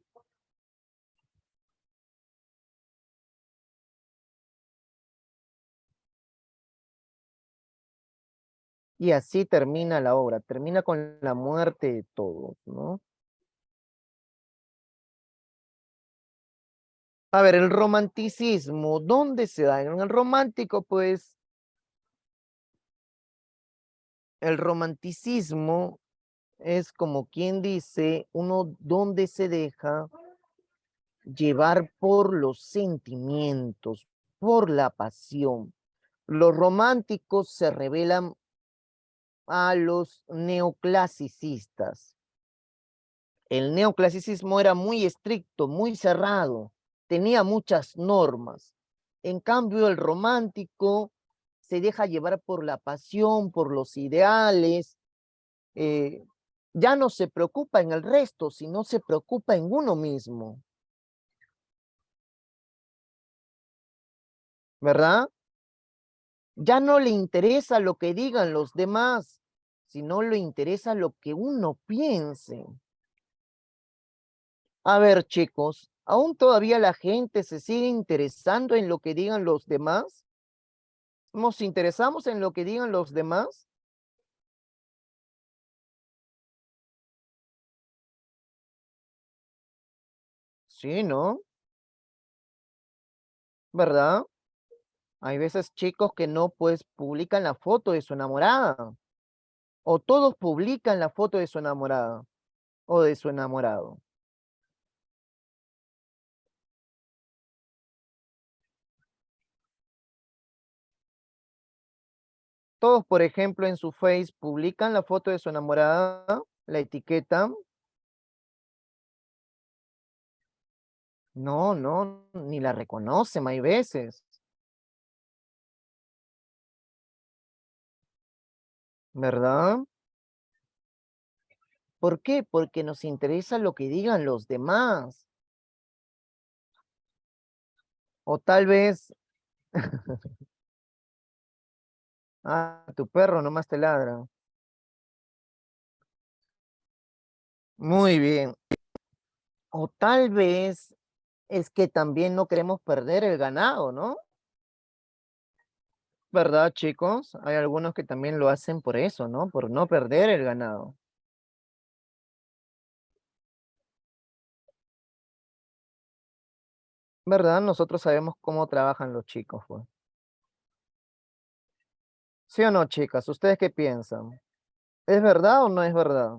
Y así termina la obra, termina con la muerte de todos, ¿no? A ver, el romanticismo, ¿dónde se da? En el romántico, pues, el romanticismo es como quien dice, uno donde se deja llevar por los sentimientos, por la pasión. Los románticos se revelan a los neoclasicistas. El neoclasicismo era muy estricto, muy cerrado, tenía muchas normas. En cambio, el romántico se deja llevar por la pasión, por los ideales, eh, ya no se preocupa en el resto, sino se preocupa en uno mismo, ¿verdad? Ya no le interesa lo que digan los demás, sino le interesa lo que uno piense. A ver, chicos, ¿aún todavía la gente se sigue interesando en lo que digan los demás? ¿Nos interesamos en lo que digan los demás? Sí, ¿no? ¿Verdad? Hay veces chicos que no, pues, publican la foto de su enamorada. O todos publican la foto de su enamorada o de su enamorado. Todos, por ejemplo, en su Face publican la foto de su enamorada, la etiquetan. No, no, ni la reconocen, hay veces, ¿verdad? ¿Por qué? Porque nos interesa lo que digan los demás. O tal vez, tu perro nomás te ladra. Muy bien. O tal vez Es que también no queremos perder el ganado, ¿no? ¿Verdad, chicos? Hay algunos que también lo hacen por eso, ¿no? Por no perder el ganado. ¿Verdad? Nosotros sabemos cómo trabajan los chicos, pues. ¿Sí o no, chicas? ¿Ustedes qué piensan? ¿Es verdad o no es verdad?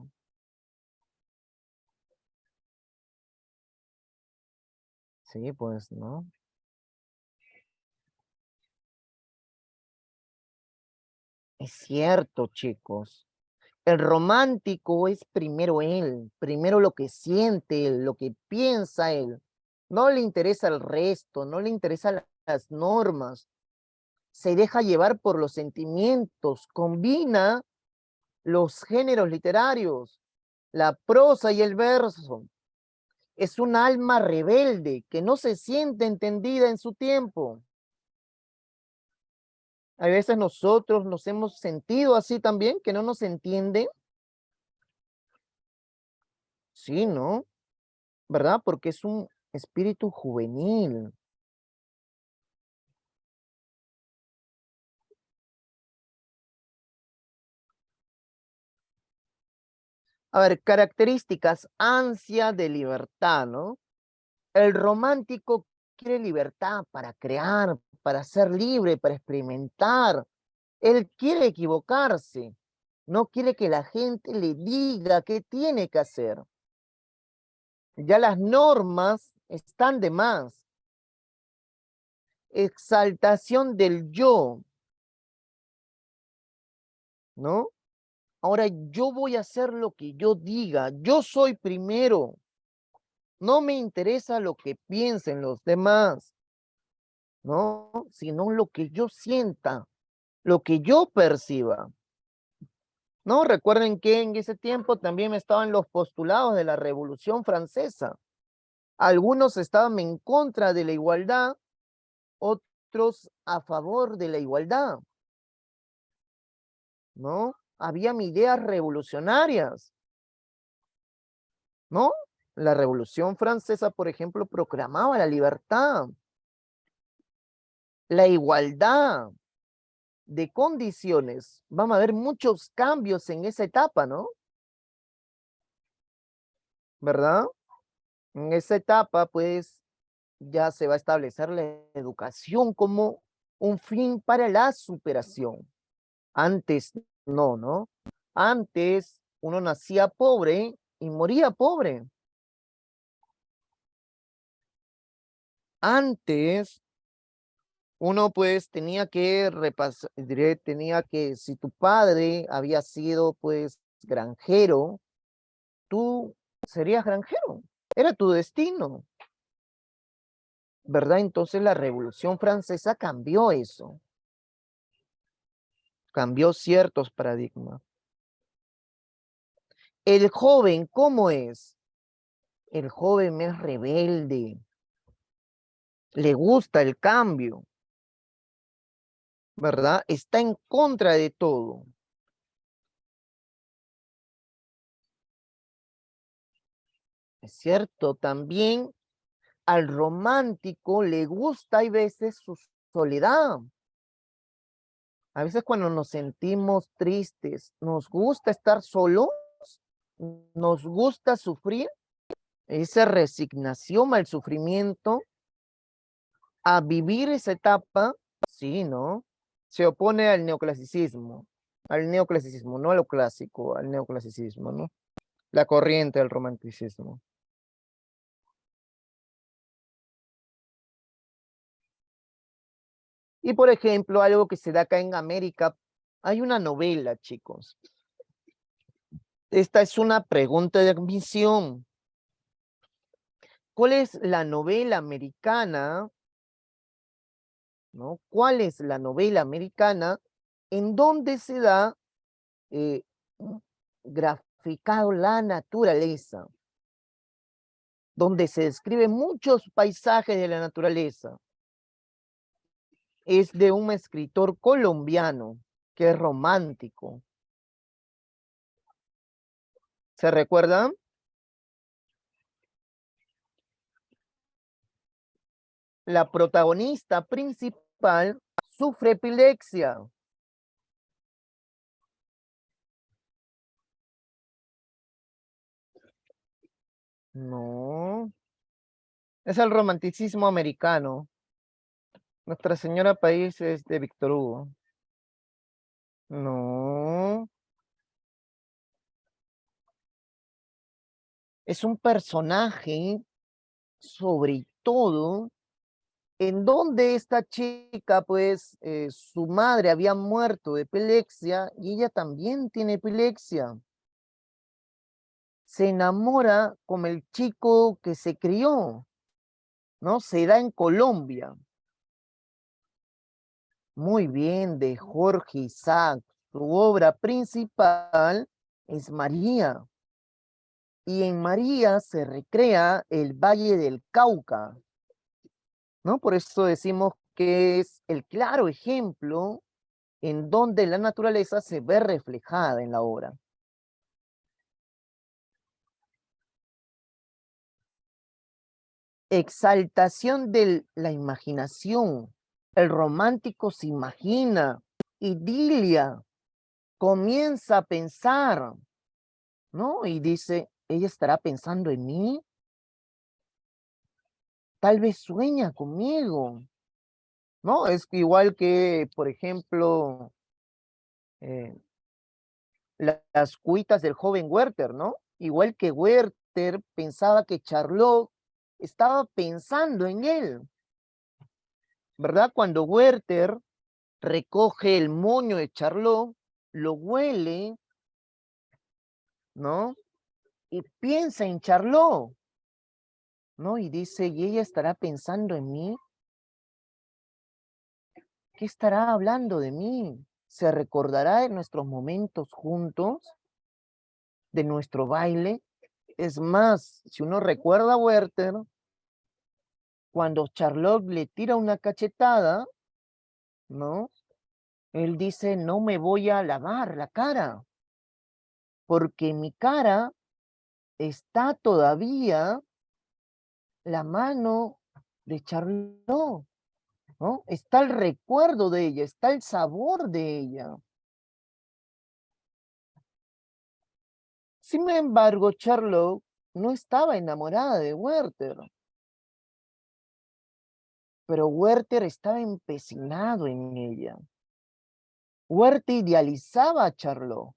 Sí, pues, ¿no? Es cierto, chicos. El romántico es primero él, primero lo que siente él, lo que piensa él. No le interesa el resto, no le interesan las normas. Se deja llevar por los sentimientos, combina los géneros literarios, la prosa y el verso. Es un alma rebelde que no se siente entendida en su tiempo. A veces nosotros nos hemos sentido así también, que no nos entienden. Sí, ¿no? ¿Verdad? Porque es un espíritu juvenil. A ver, características, ansia de libertad, ¿no? El romántico quiere libertad para crear, para ser libre, para experimentar. Él quiere equivocarse, no quiere que la gente le diga qué tiene que hacer. Ya las normas están de más. Exaltación del yo, ¿no? Ahora yo voy a hacer lo que yo diga, yo soy primero, no me interesa lo que piensen los demás, ¿no? Sino lo que yo sienta, lo que yo perciba, ¿no? Recuerden que en ese tiempo también estaban los postulados de la Revolución Francesa. Algunos estaban en contra de la igualdad, otros a favor de la igualdad, ¿no? Habían ideas revolucionarias, ¿no? La Revolución Francesa, por ejemplo, proclamaba la libertad, la igualdad de condiciones. Vamos a ver muchos cambios en esa etapa, ¿no? ¿Verdad? En esa etapa, pues, ya se va a establecer la educación como un fin para la superación. Antes no, ¿no? Antes uno nacía pobre y moría pobre. Antes uno pues tenía que repasar, diré, tenía que, si tu padre había sido pues granjero, tú serías granjero, era tu destino, ¿verdad? Entonces la Revolución Francesa cambió eso, cambió ciertos paradigmas. El joven, ¿cómo es? El joven es rebelde, le gusta el cambio, ¿verdad? Está en contra de todo. Es cierto, también al romántico le gusta, hay veces, su soledad. A veces cuando nos sentimos tristes, nos gusta estar solos, nos gusta sufrir, esa resignación al sufrimiento, a vivir esa etapa, sí, ¿no? Se opone al neoclasicismo, no a lo clásico, al neoclasicismo, ¿no? La corriente del romanticismo. Y por ejemplo, algo que se da acá en América, hay una novela, chicos. Esta es una pregunta de admisión. ¿Cuál es la novela americana, no? ¿Cuál es la novela americana en donde se da eh, graficado la naturaleza, donde se describen muchos paisajes de la naturaleza? Es de un escritor colombiano que es romántico. ¿Se recuerdan? la protagonista principal sufre epilepsia. No, es el romanticismo americano. Nuestra Señora País es de Víctor Hugo. No, es un personaje, sobre todo, en donde esta chica, pues, su madre había muerto de epilepsia y ella también tiene epilepsia. Se enamora como el chico que se crió, ¿no? Se da en Colombia. Muy bien, de Jorge Isaac. Su obra principal es María. Y en María se recrea el Valle del Cauca, ¿no? Por eso decimos que es el claro ejemplo en donde la naturaleza se ve reflejada en la obra. Exaltación de la imaginación. El romántico se imagina, idillia, comienza a pensar, ¿no? Y dice, ella estará pensando en mí, tal vez sueña conmigo, ¿no? Es igual que, por ejemplo, eh, las cuitas del joven Werther, ¿no? Igual que Werther pensaba que Charlotte estaba pensando en él, ¿verdad? Cuando Werther recoge el moño de Charlotte, lo huele, ¿no? Y piensa en Charlotte, ¿no? Y dice, ¿y ella estará pensando en mí? ¿Qué estará hablando de mí? ¿Se recordará de nuestros momentos juntos? ¿De nuestro baile? Es más, si uno recuerda a Werther, cuando Charlotte le tira una cachetada, ¿no? Él dice, no me voy a lavar la cara, porque en mi cara está todavía la mano de Charlotte, ¿no? Está el recuerdo de ella, está el sabor de ella. Sin embargo, Charlotte no estaba enamorada de Werther, pero Werther estaba empecinado en ella. Werther idealizaba a Charlotte,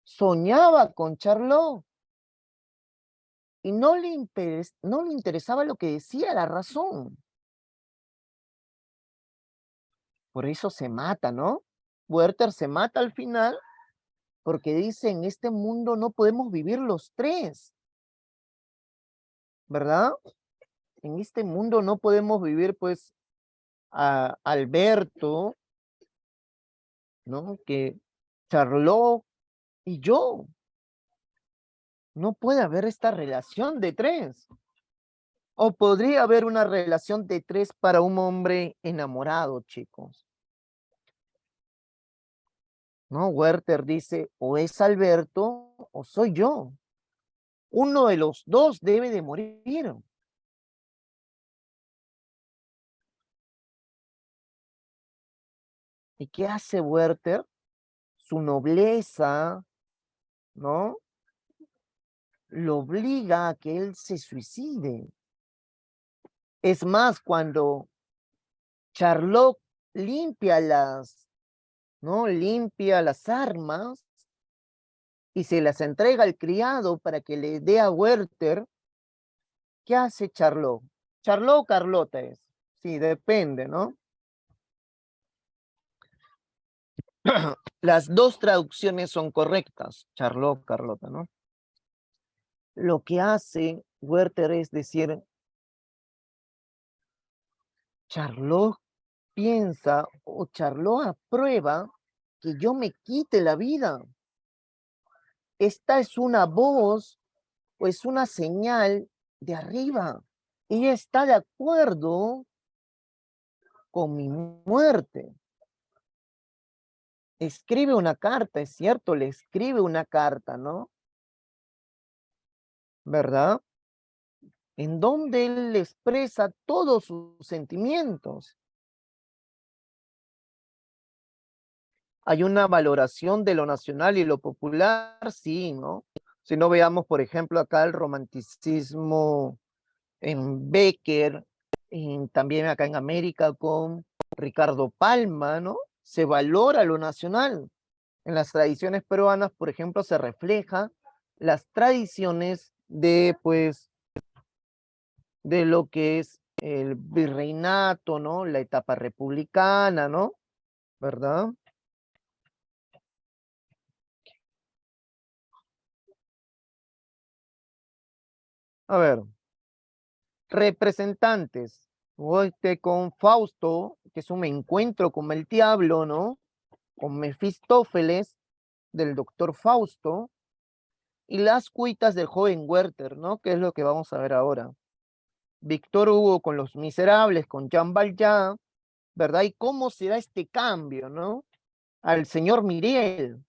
soñaba con Charlotte y no le interesaba lo que decía la razón. Por eso se mata, ¿no? Werther se mata al final porque dice, en este mundo no podemos vivir los tres, ¿verdad? En este mundo no podemos vivir, pues, a Alberto, ¿no? Que Charlotte y yo. No puede haber esta relación de tres. O podría haber una relación de tres para un hombre enamorado, chicos. ¿No? Werther dice, o es Alberto o soy yo. Uno de los dos debe de morir. ¿Y qué hace Werther? Su nobleza, ¿no? Lo obliga a que él se suicide. Es más, cuando Charlotte limpia ¿no? Limpia las armas y se las entrega al criado para que le dé a Werther, ¿qué hace Charlotte? Charlotte o Carlota es. Sí, depende, ¿no? Las dos traducciones son correctas, Charlotte, Carlota, ¿no? Lo que hace Werther es decir, Charlotte piensa o Charlotte aprueba que yo me quite la vida. Esta es una voz o es una señal de arriba. Ella está de acuerdo con mi muerte. Escribe una carta, es cierto, le escribe una carta, ¿no? ¿Verdad? en donde él expresa todos sus sentimientos. Hay una valoración de lo nacional y lo popular, sí, ¿no? Si no veamos, por ejemplo, acá el romanticismo en Becker, también acá en América con Ricardo Palma, ¿no? Se valora lo nacional. En las tradiciones peruanas, por ejemplo, se refleja las tradiciones de, pues, de lo que es el virreinato, ¿no? La etapa republicana, ¿no? ¿Verdad? A ver, representantes. Con Fausto, que es un encuentro con el diablo, ¿no? Con Mefistófeles, del doctor Fausto, y las cuitas del joven Werther, ¿no? Que es lo que vamos a ver ahora. Víctor Hugo con Los Miserables, con Jean Valjean, ¿verdad? Y cómo se da este cambio, ¿no? Al señor Miriel,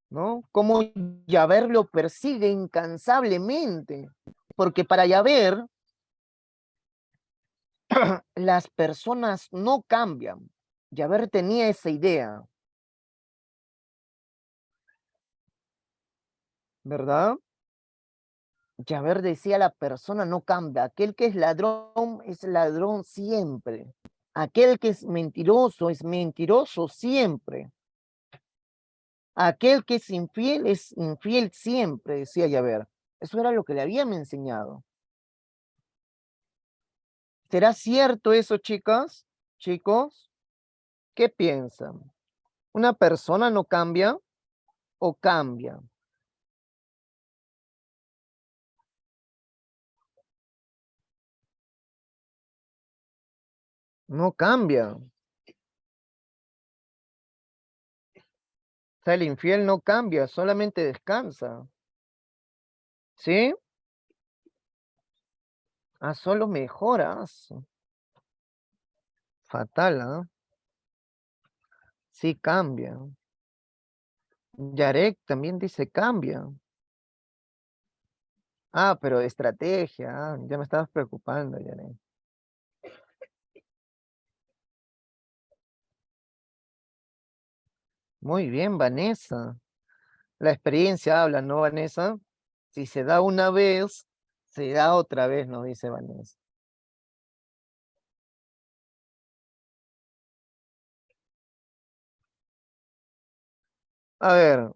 ¿no? Cómo Javert lo persigue incansablemente, porque para Javert las personas no cambian. Javert tenía esa idea, ¿verdad? Javert decía, la persona no cambia, aquel que es ladrón siempre, aquel que es mentiroso siempre, aquel que es infiel siempre, decía Javert. Eso era lo que le habían enseñado. ¿Será cierto eso, chicas? Chicos, ¿qué piensan? ¿Una persona no cambia o cambia? No cambia. O sea, el infiel no cambia, solamente descansa. ¿Sí? Ah, solo mejoras. Fatal, ¿ah? Sí cambia. Yarek también dice cambia. Ah, pero estrategia. Ya me estabas preocupando, Yarek. Muy bien, Vanessa. La experiencia habla, ¿no, Vanessa? Si se da una vez, se da otra vez, nos dice Vanessa. A ver,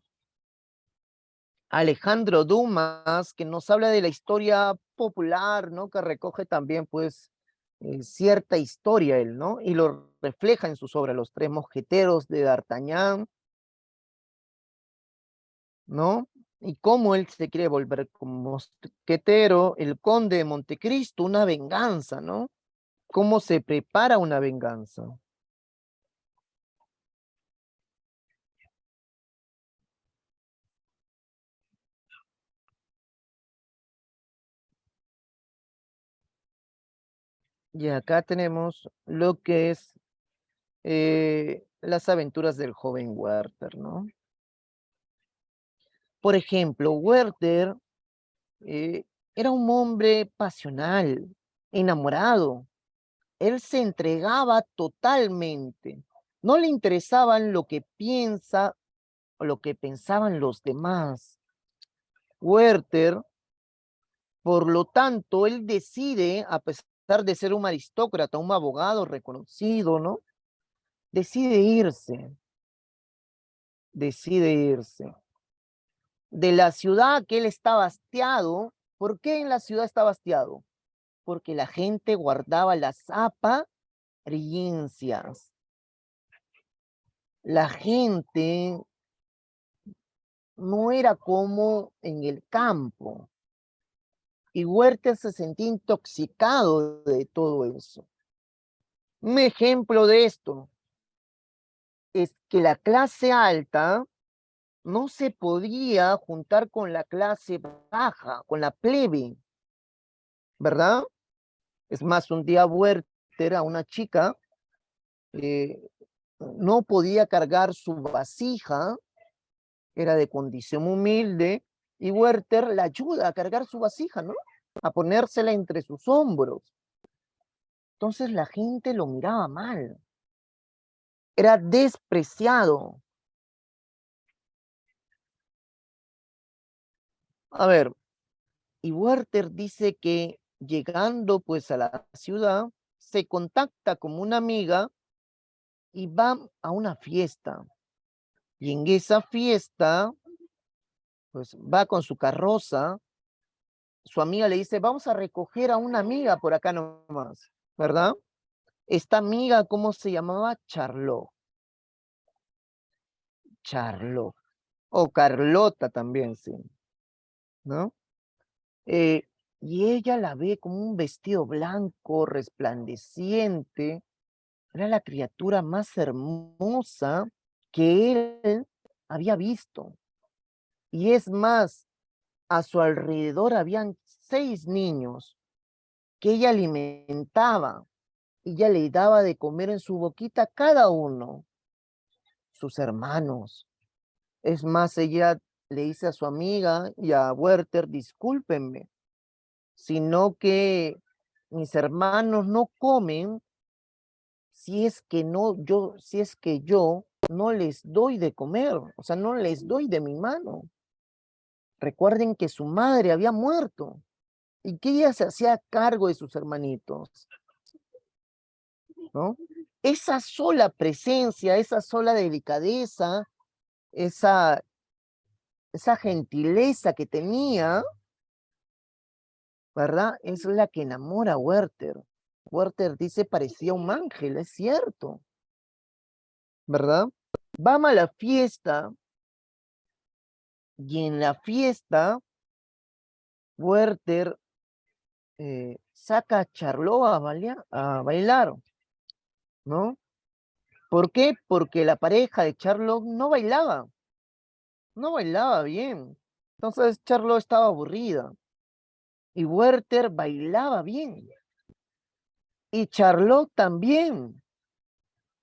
Alejandro Dumas, que nos habla de la historia popular, ¿no? Que recoge también, pues, cierta historia él, ¿no? Y lo refleja en sus obras, Los Tres Mosqueteros de D'Artagnan, ¿no? Y cómo él se quiere volver como mosquetero, el Conde de Montecristo, una venganza, ¿no? Cómo se prepara una venganza. Y acá tenemos lo que es las aventuras del joven Werther, ¿no? Por ejemplo, Werther eh, era un hombre pasional, enamorado. Él se entregaba totalmente. No le interesaban lo que piensa o lo que pensaban los demás. Werther, por lo tanto, él decide, a pesar de ser un aristócrata, un abogado reconocido, ¿no? Decide irse, decide irse. De la ciudad que él está bastiado. ¿Por qué en la ciudad está bastiado? Porque la gente guardaba las apariencias. La gente no era como en el campo. Y Huerta se sentía intoxicado de todo eso. Un ejemplo de esto es que la clase alta no se podía juntar con la clase baja, con la plebe, ¿verdad? Es más, un día Huerta era una chica, eh, no podía cargar su vasija, era de condición humilde, Y Werther la ayuda a cargar su vasija, ¿no? A ponérsela entre sus hombros. Entonces la gente lo miraba mal. Era despreciado. A ver, y Werther dice que llegando pues a la ciudad, se contacta con una amiga y va a una fiesta. Y en esa fiesta, pues va con su carroza. Su amiga le dice, vamos a recoger a una amiga por acá nomás, ¿verdad? Esta amiga, ¿cómo se llamaba? Charlot. Charlot. O Carlota también, sí, ¿no? Eh, y ella la ve con un vestido blanco, resplandeciente. Era la criatura más hermosa que él había visto. Y es más, a su alrededor habían 6 niños que ella alimentaba y ella le daba de comer en su boquita a cada uno, sus hermanos. Es más, ella le dice a su amiga y a Werther, discúlpenme, sino que mis hermanos no comen si es que yo no les doy de comer, o sea, no les doy de mi mano. Recuerden que su madre había muerto y que ella se hacía cargo de sus hermanitos, ¿no? Esa sola presencia, esa sola delicadeza, esa, esa gentileza que tenía, ¿verdad? Es la que enamora a Werther. Werther dice parecía un ángel, es cierto, ¿verdad? Vamos a la fiesta y en la fiesta Werther saca a Charlot a bailar, ¿no? ¿Por qué? Porque la pareja de Charlot no bailaba bien. Entonces Charlot estaba aburrida y Werther bailaba bien y Charlot también.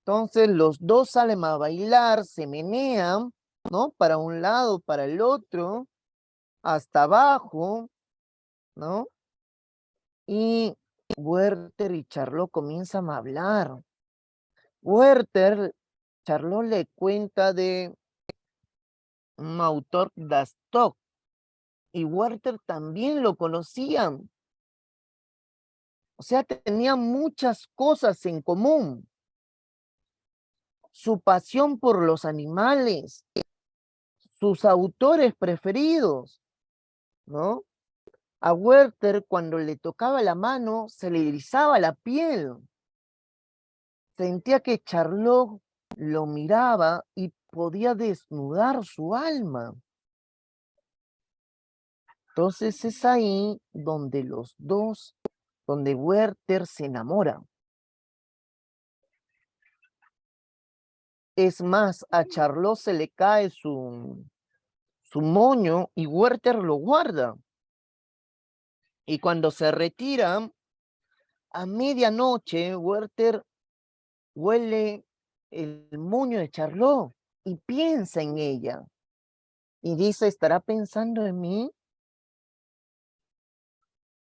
Entonces los dos salen a bailar, se menean, ¿no? Para un lado, para el otro, hasta abajo, ¿no? Y Werther y Charlot comienzan a hablar. Werther, Charlot le cuenta de un autor Dastock y Werther también lo conocían. O sea, tenían muchas cosas en común. Su pasión por los animales, sus autores preferidos, ¿no? A Werther cuando le tocaba la mano se le erizaba la piel. Sentía que Charlot lo miraba y podía desnudar su alma. Entonces es ahí donde los dos, donde Werther se enamora. Es más, a Charlot se le cae su moño y Werther lo guarda. Y cuando se retira, a medianoche, Werther huele el moño de Charlot y piensa en ella. Y dice, ¿estará pensando en mí?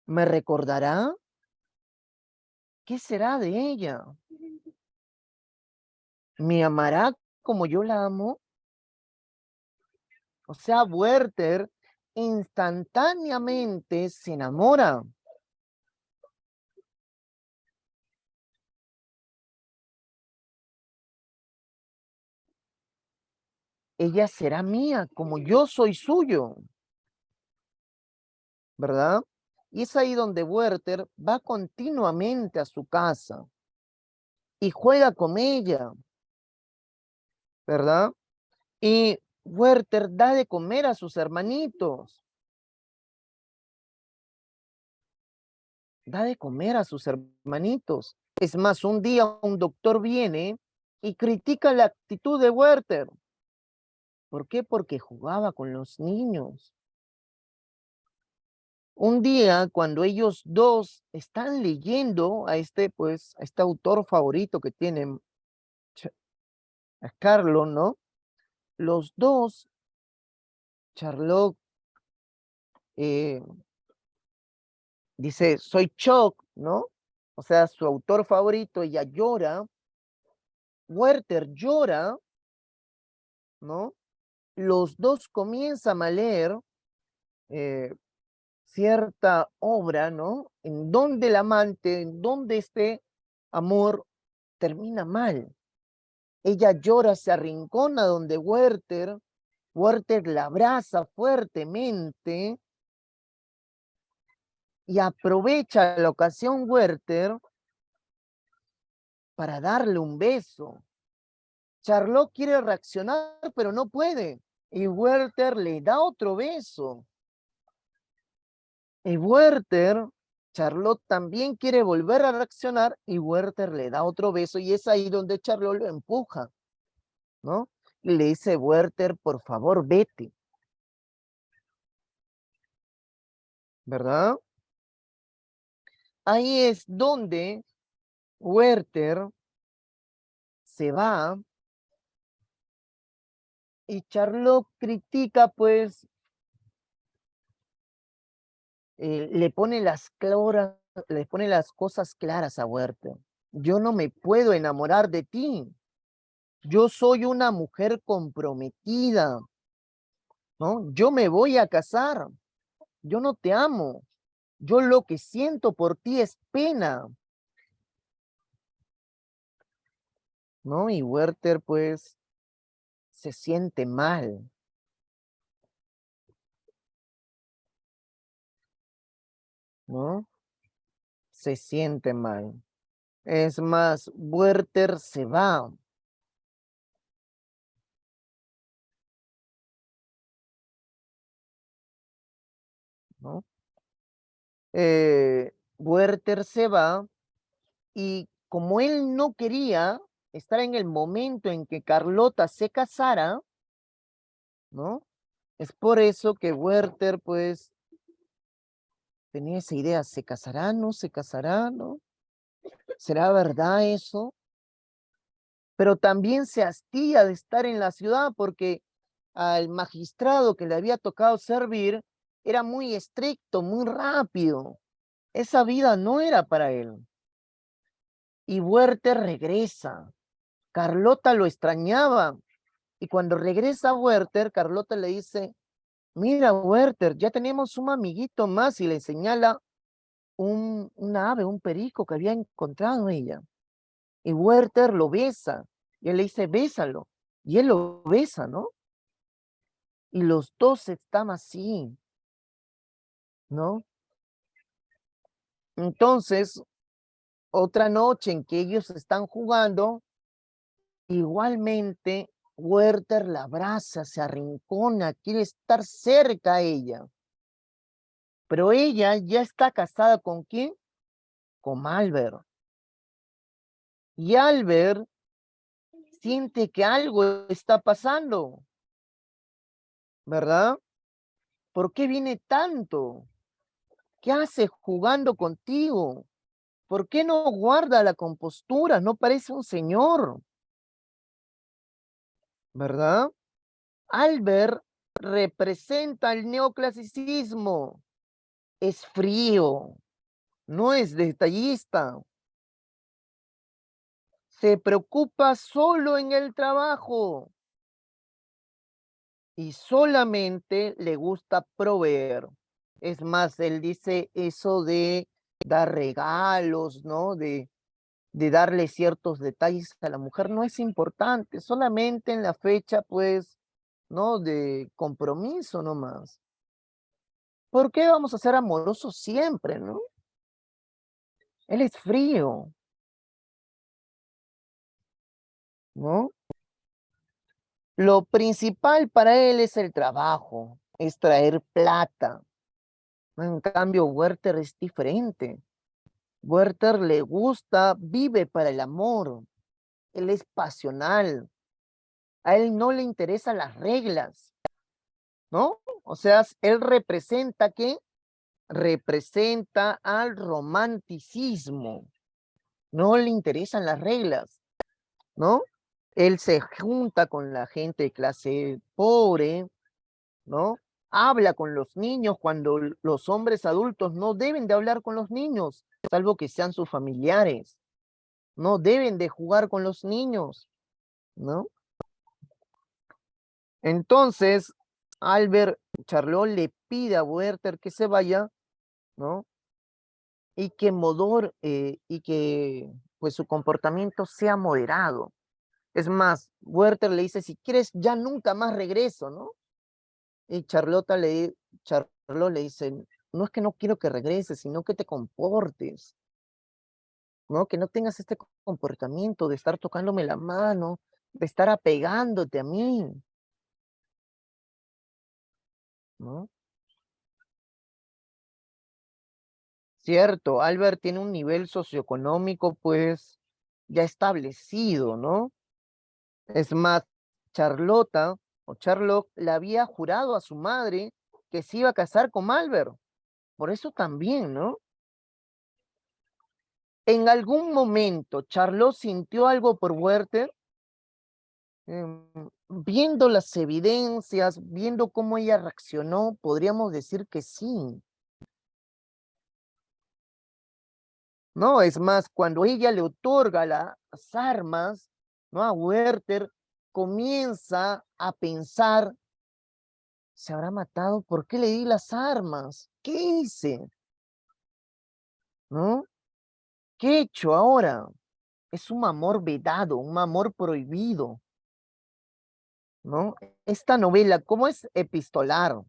¿Me recordará? ¿Qué será de ella? ¿Me amará como yo la amo? O sea, Werther instantáneamente se enamora. Ella será mía como yo soy suyo, ¿verdad? Y es ahí donde Werther va continuamente a su casa y juega con ella, ¿verdad? Y Werther da de comer a sus hermanitos, da de comer a sus hermanitos. Es más, un día un doctor viene y critica la actitud de Werther. ¿Por qué? Porque jugaba con los niños. Un día, cuando ellos dos están leyendo a pues, a este autor favorito que tienen, a Carlo, ¿no? Los dos, Charlot dice, soy Chuck, ¿no? O sea, su autor favorito, ella llora, Werther llora, ¿no? Los dos comienzan a leer cierta obra, ¿no? En donde el amante, en donde este amor termina mal. Ella llora, se arrincona donde Werther la abraza fuertemente y aprovecha la ocasión Werther para darle un beso. Charlotte quiere reaccionar, pero no puede. Y Werther le da otro beso. Y Werther, Charlotte también quiere volver a reaccionar y Werther le da otro beso y es ahí donde Charlotte lo empuja, ¿no? Y le dice, Werther, por favor, vete. ¿Verdad? Ahí es donde Werther se va y Charlotte critica, pues, le pone le pone las cosas claras a Werther. Yo no me puedo enamorar de ti. Yo soy una mujer comprometida, ¿no? Yo me voy a casar. Yo no te amo. Yo lo que siento por ti es pena, ¿no? Y Werther, pues, se siente mal, ¿no? Se siente mal. Es más, Werther se va, ¿no? Werther se va y como él no quería estar en el momento en que Carlota se casara, ¿no? Es por eso que Werther, pues, tenía esa idea, ¿se casará, no se casará, no? ¿Será verdad eso? Pero también se hastía de estar en la ciudad porque al magistrado que le había tocado servir era muy estricto, muy rápido. Esa vida no era para él. Y Werther regresa. Carlota lo extrañaba. Y cuando regresa Werther, Carlota le dice, mira, Werther, ya tenemos un amiguito más y le señala un ave, un perico que había encontrado ella. Y Werther lo besa. Y él le dice, bésalo. Y él lo besa, ¿no? Y los dos están así, ¿no? Entonces, otra noche en que ellos están jugando, igualmente Werther la abraza, se arrincona, quiere estar cerca a ella. Pero ella ya está casada con ¿quién? Con Albert. Y Albert siente que algo está pasando, ¿verdad? ¿Por qué viene tanto? ¿Qué hace jugando contigo? ¿Por qué no guarda la compostura? No parece un señor, ¿verdad? Albert representa el neoclasicismo. Es frío, no es detallista. Se preocupa solo en el trabajo y solamente le gusta proveer. Es más, él dice eso de dar regalos, ¿no? De darle ciertos detalles a la mujer no es importante, solamente en la fecha, pues, ¿no? De compromiso nomás. ¿Por qué vamos a ser amorosos siempre, no? Él es frío, ¿no? Lo principal para él es el trabajo, es traer plata. En cambio, Werther es diferente. Werther le gusta, vive para el amor. Él es pasional. A él no le interesan las reglas, ¿no? O sea, él representa ¿qué? Representa al romanticismo. No le interesan las reglas, ¿no? Él se junta con la gente de clase pobre, ¿no? habla con los niños cuando los hombres adultos no deben de hablar con los niños, salvo que sean sus familiares. No deben de jugar con los niños, ¿no? Entonces, Albert Charlot le pide a Werther que se vaya, ¿no? Y que y que pues su comportamiento sea moderado. Es más, Werther le dice, si quieres, ya nunca más regreso, ¿no? Y Charlot le dice, no es que no quiero que regreses, sino que te comportes, ¿no? Que no tengas este comportamiento de estar tocándome la mano, de estar apegándote a mí, ¿no? Cierto, Albert tiene un nivel socioeconómico, pues, ya establecido, ¿no? Es más, Charlotta o Charlotte le había jurado a su madre que se iba a casar con Albert. Por eso también, ¿no? En algún momento, Charlotte sintió algo por Werther. Viendo las evidencias, viendo cómo ella reaccionó, podríamos decir que sí, ¿no? Es más, cuando ella le otorga las armas, ¿no? A Werther, comienza a pensar, ¿se habrá matado? ¿Por qué le di las armas? ¿Qué hice? ¿No? ¿Qué he hecho ahora? Es un amor vedado, un amor prohibido, ¿no? Esta novela, ¿cómo es epistolar?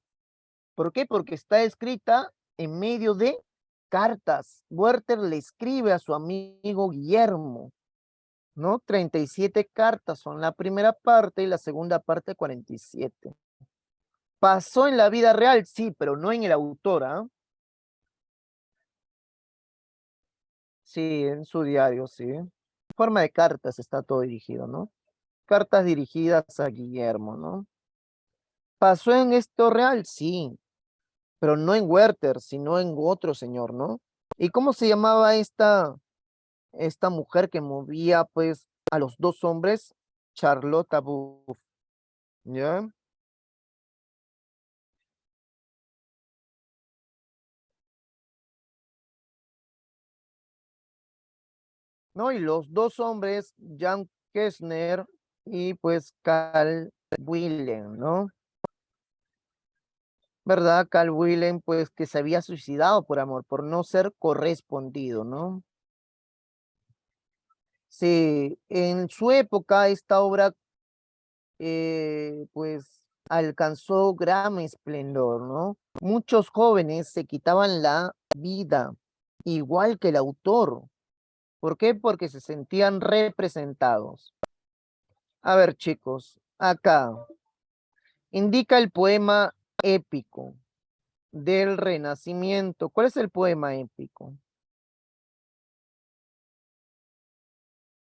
¿Por qué? Porque está escrita en medio de cartas. Werther le escribe a su amigo Guillermo, ¿no? 37 cartas son la primera parte y la segunda parte 47. Pasó en la vida real, sí, pero no en el autor, ¿ah? Sí, en su diario, sí. Forma de cartas está todo dirigido, ¿no? Cartas dirigidas a Guillermo, ¿no? Pasó en esto real, sí, pero no en Werther, sino en otro señor, ¿no? ¿Y cómo se llamaba esta mujer que movía pues a los dos hombres? Charlotta Buff, ¿ya? ¿No? Y los dos hombres, Jan Kessner y pues Carl Willem, ¿no? ¿Verdad? Carl Willem, pues que se había suicidado por amor, por no ser correspondido, ¿no? Sí, en su época esta obra pues alcanzó gran esplendor, ¿no? Muchos jóvenes se quitaban la vida, igual que el autor. ¿Por qué? Porque se sentían representados. A ver, chicos, acá indica el poema épico del Renacimiento. ¿Cuál es el poema épico?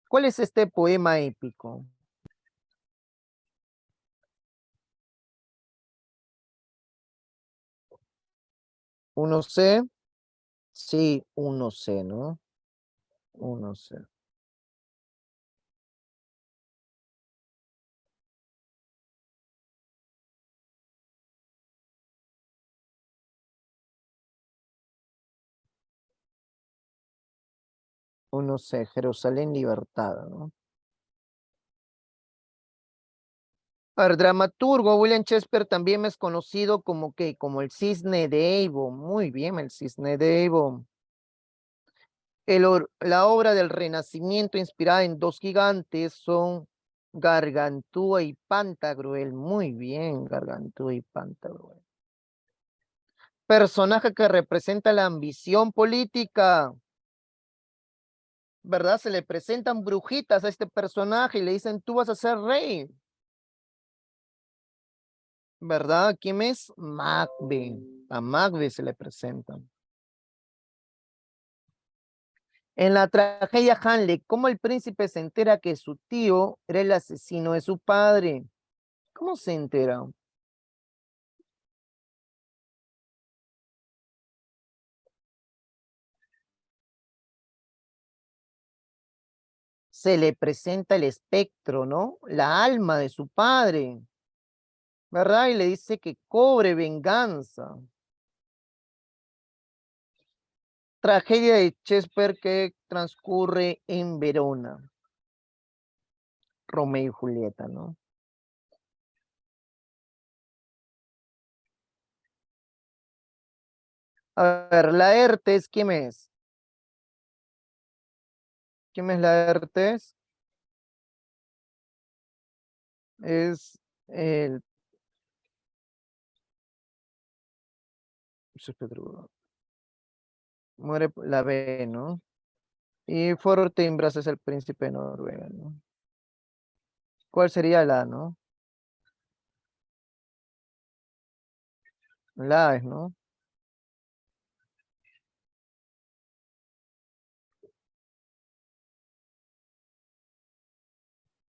¿Cuál es este poema épico? ¿Uno C? Sí, uno C, ¿no? Uno C. Uno C, Jerusalén libertada, ¿no? A ver, dramaturgo, William Shakespeare también es conocido como que, como el cisne de Avon. Muy bien, el cisne de Avon. La obra del Renacimiento inspirada en dos gigantes son Gargantúa y Pantagruel. Muy bien, Gargantúa y Pantagruel. Personaje que representa la ambición política, ¿verdad? Se le presentan brujitas a este personaje y le dicen, tú vas a ser rey, ¿verdad? ¿Quién es? Macbeth. A Macbeth se le presentan. En la tragedia Hamlet, ¿cómo el príncipe se entera que su tío era el asesino de su padre? ¿Cómo se entera? Se le presenta el espectro, ¿no? La alma de su padre. ¿verdad? Y le dice que cobre venganza. Tragedia de Shakespeare que transcurre en Verona. Romeo y Julieta, ¿no? A ver, Laertes, ¿quién es? ¿Quién es Laertes? Es el... Muere la B, ¿no? Y Fortinbras es el príncipe de Noruega, ¿no? ¿Cuál sería la, no? La es, ¿no?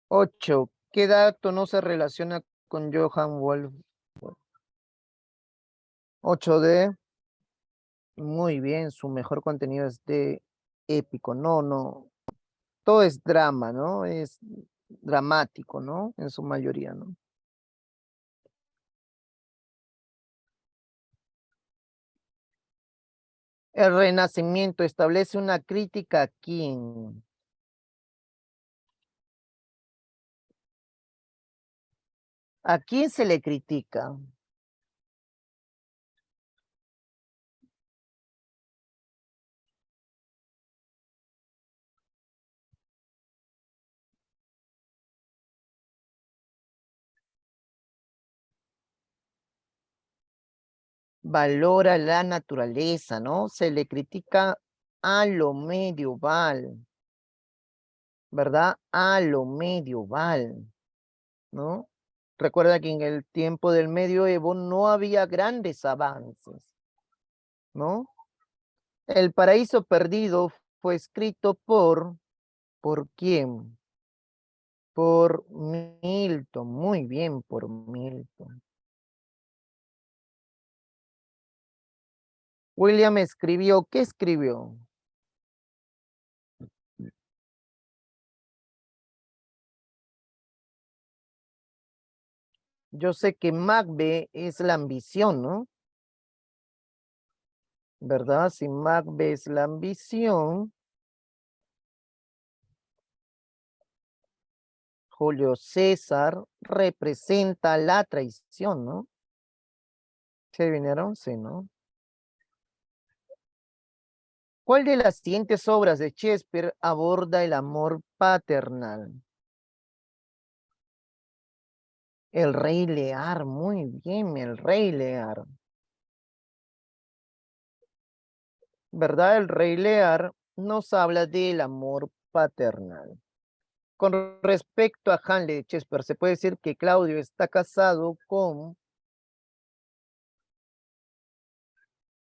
8. ¿Qué dato no se relaciona con Johann Wolf? 8D. Muy bien, su mejor contenido es de épico. No, no. Todo es drama, ¿no? Es dramático, ¿no? En su mayoría, ¿no? El Renacimiento establece una crítica a quién. ¿A quién se le critica? Valora la naturaleza, ¿no? Se le critica a lo medieval, ¿verdad? A lo medieval, ¿no? Recuerda que en el tiempo del medioevo no había grandes avances, ¿no? El Paraíso Perdido fue escrito ¿por quién? Por Milton, muy bien, por Milton. William escribió, ¿qué escribió? Yo sé que Macbeth es la ambición, ¿no? ¿Verdad? Si Macbeth es la ambición, Julio César representa la traición, ¿no? ¿Se vinieron? Sí, ¿no? ¿Cuál de las siguientes obras de Shakespeare aborda el amor paternal? El Rey Lear, muy bien, el Rey Lear. ¿Verdad? El Rey Lear nos habla del amor paternal. Con respecto a Hamlet de Shakespeare, se puede decir que Claudio está casado con,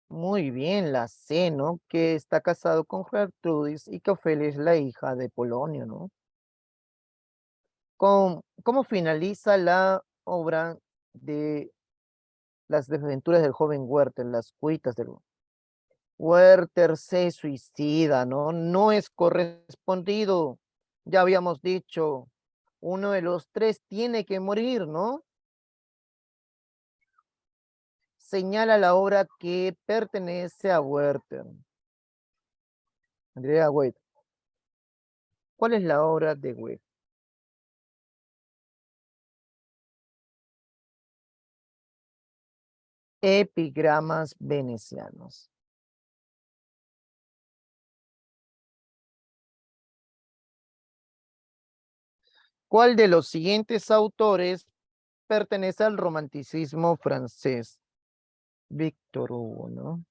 muy bien, la C, ¿no? Que está casado con Gertrudis y que Ofelia es la hija de Polonio, ¿no? ¿Cómo finaliza la obra de las desventuras del joven Werther, las cuitas del Werther se suicida, ¿no? No es correspondido. Ya habíamos dicho, uno de los tres tiene que morir, ¿no? Señala la obra que pertenece a Werther. Andrea Wade. ¿Cuál es la obra de Wade? Epigramas venecianos. ¿Cuál de los siguientes autores pertenece al romanticismo francés? Víctor Hugo, ¿no?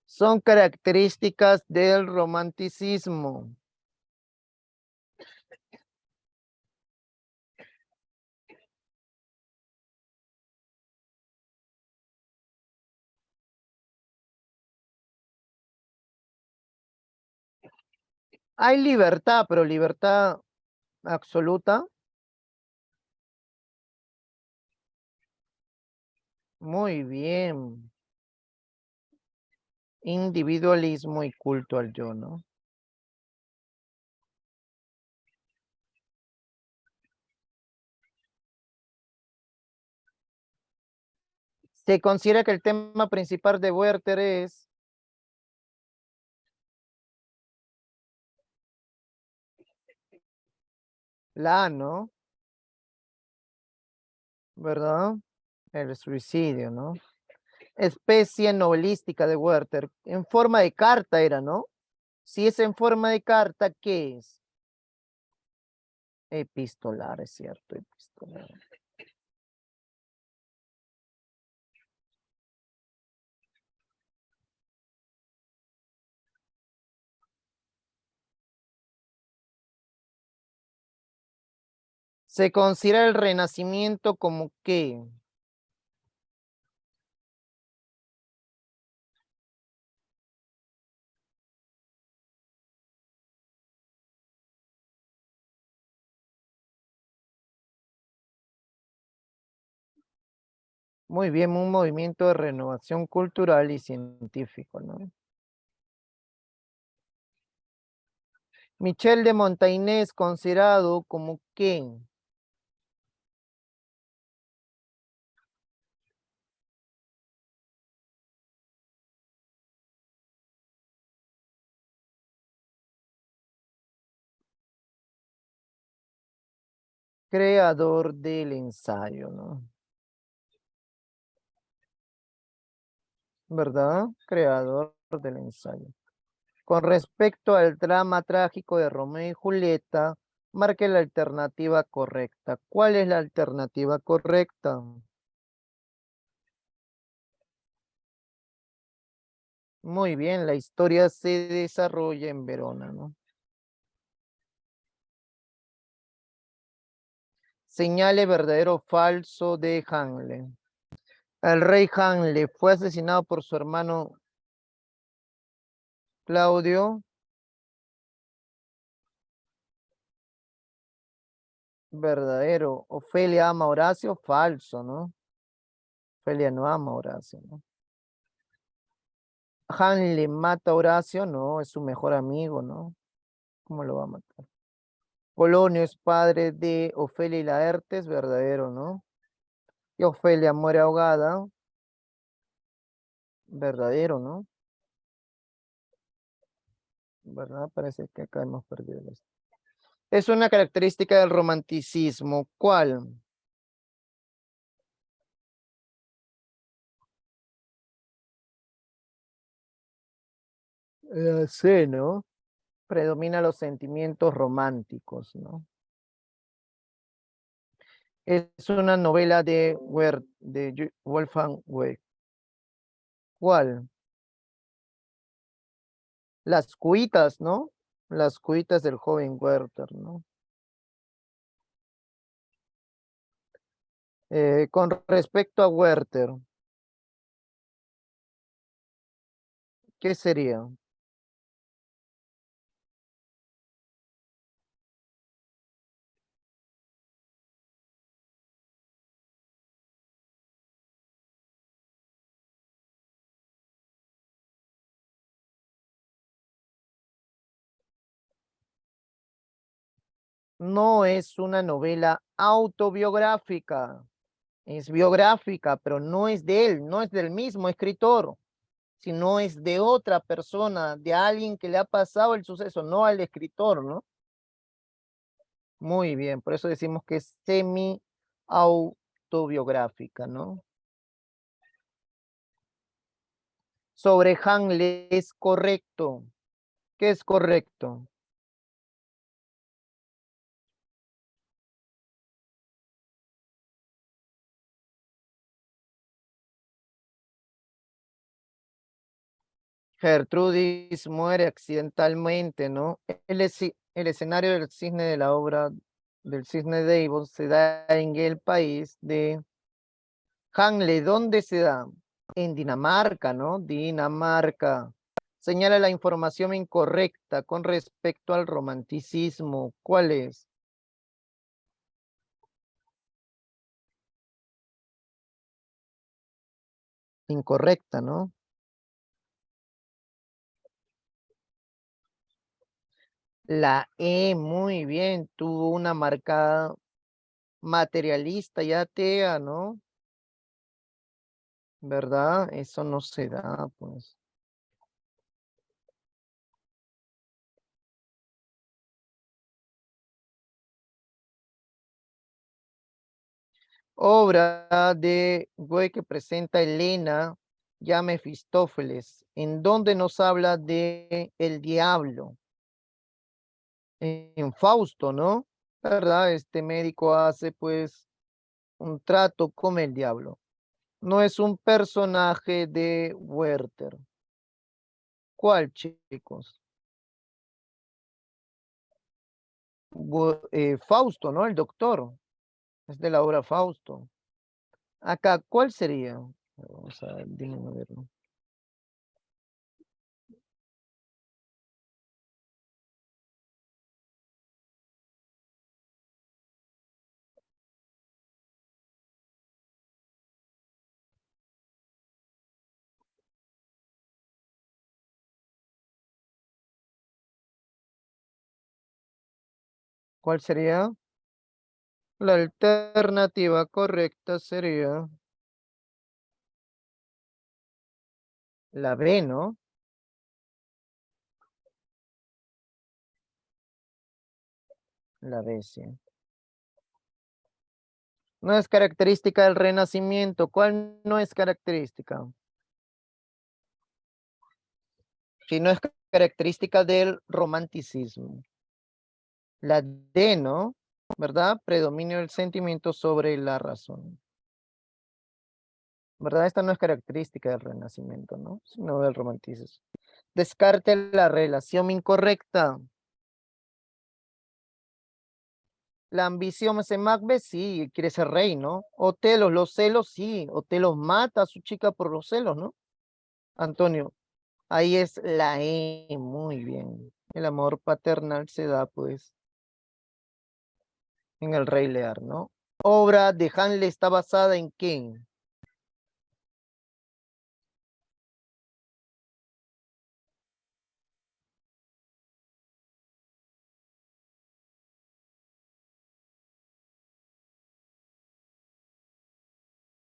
Son características del romanticismo. Hay libertad, pero libertad absoluta. Muy bien. Individualismo y culto al yo, ¿no? Se considera que el tema principal de Werther es la, ¿no? ¿Verdad? El suicidio, ¿no? Especie novelística de Werther. En forma de carta era, ¿no? Si es en forma de carta, ¿qué es? Epistolar, es cierto, epistolar. Se considera el Renacimiento como qué. Muy bien, un movimiento de renovación cultural y científico, ¿no? Michel de Montaigne es considerado como qué. Creador del ensayo, ¿no? ¿Verdad? Creador del ensayo. Con respecto al drama trágico de Romeo y Julieta, marque la alternativa correcta. ¿Cuál es la alternativa correcta? Muy bien, la historia se desarrolla en Verona, ¿no? Señale verdadero o falso de Hanley. El rey Hanley fue asesinado por su hermano Claudio. Verdadero. Ofelia ama a Horacio. Falso, ¿no? Ofelia no ama a Horacio, ¿no? Hanley mata a Horacio. No, es su mejor amigo, ¿no? ¿Cómo lo va a matar? Polonio es padre de Ofelia y Laertes. Verdadero, ¿no? Y Ofelia muere ahogada. Verdadero, ¿no? ¿Verdad? Parece que acá hemos perdido esto. Es una característica del romanticismo. ¿Cuál? Sí, ¿no? Predomina los sentimientos románticos, ¿no? Es una novela de Wolfgang Goethe. ¿Cuál? Las cuitas, ¿no? Las cuitas del joven Werther, ¿no? Con respecto a Werther, ¿qué sería? No es una novela autobiográfica, es biográfica, pero no es de él, no es del mismo escritor, sino es de otra persona, de alguien que le ha pasado el suceso, no al escritor, ¿no? Muy bien, por eso decimos que es semi-autobiográfica, ¿no? Sobre Hamlet es correcto. ¿Qué es correcto? Gertrudis muere accidentalmente, ¿no? El escenario del cisne de la obra del cisne de Avon se da en el país de Hamlet. ¿Dónde se da? En Dinamarca, ¿no? Dinamarca. Señala la información incorrecta con respecto al romanticismo. ¿Cuál es? Incorrecta, ¿no? La E, muy bien, tuvo una marcada materialista y atea, ¿no? ¿verdad? Eso no se da, pues. Obra de Goethe que presenta a Helena y a Mefistófeles, en donde nos habla de el diablo. En Fausto, ¿no? ¿Verdad? Este médico hace pues un trato con el diablo. No es un personaje de Werther. ¿Cuál, chicos? Fausto, ¿no? El doctor. Es de la obra Fausto. Acá, ¿cuál sería? Vamos a ver, déjenme verlo. ¿Cuál sería? La alternativa correcta sería la B, ¿no? La B, sí. No es característica del Renacimiento. ¿Cuál no es característica? Si no es característica del romanticismo. La D, ¿no? ¿Verdad? Predominio del sentimiento sobre la razón. ¿Verdad? Esta no es característica del Renacimiento, ¿no? Sino del romanticismo. Descarte la relación incorrecta. La ambición es en Macbeth, sí, quiere ser rey, ¿no? Otelo, los celos, sí. Otelo mata a su chica por los celos, ¿no? Antonio, ahí es la E, muy bien. El amor paternal se da, pues, en el Rey Lear, ¿no? Obra de Hanley está basada en qué?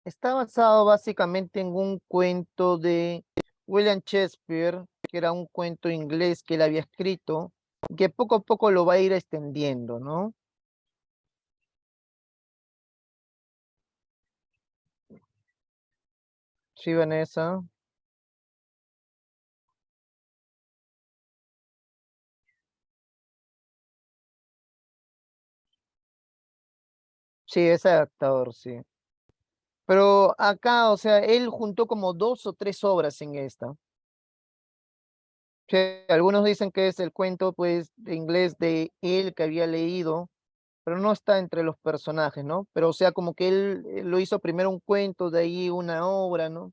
Está basado básicamente en un cuento de William Shakespeare, que era un cuento inglés que él había escrito, que poco a poco lo va a ir extendiendo, ¿no? Sí, Vanessa. Sí, es adaptador, sí. Pero acá, o sea, él juntó como dos o tres obras en esta. Que algunos dicen que es el cuento, pues, de inglés de él que había leído, pero no está entre los personajes, ¿no? Pero, o sea, como que él lo hizo primero un cuento, de ahí una obra, ¿no?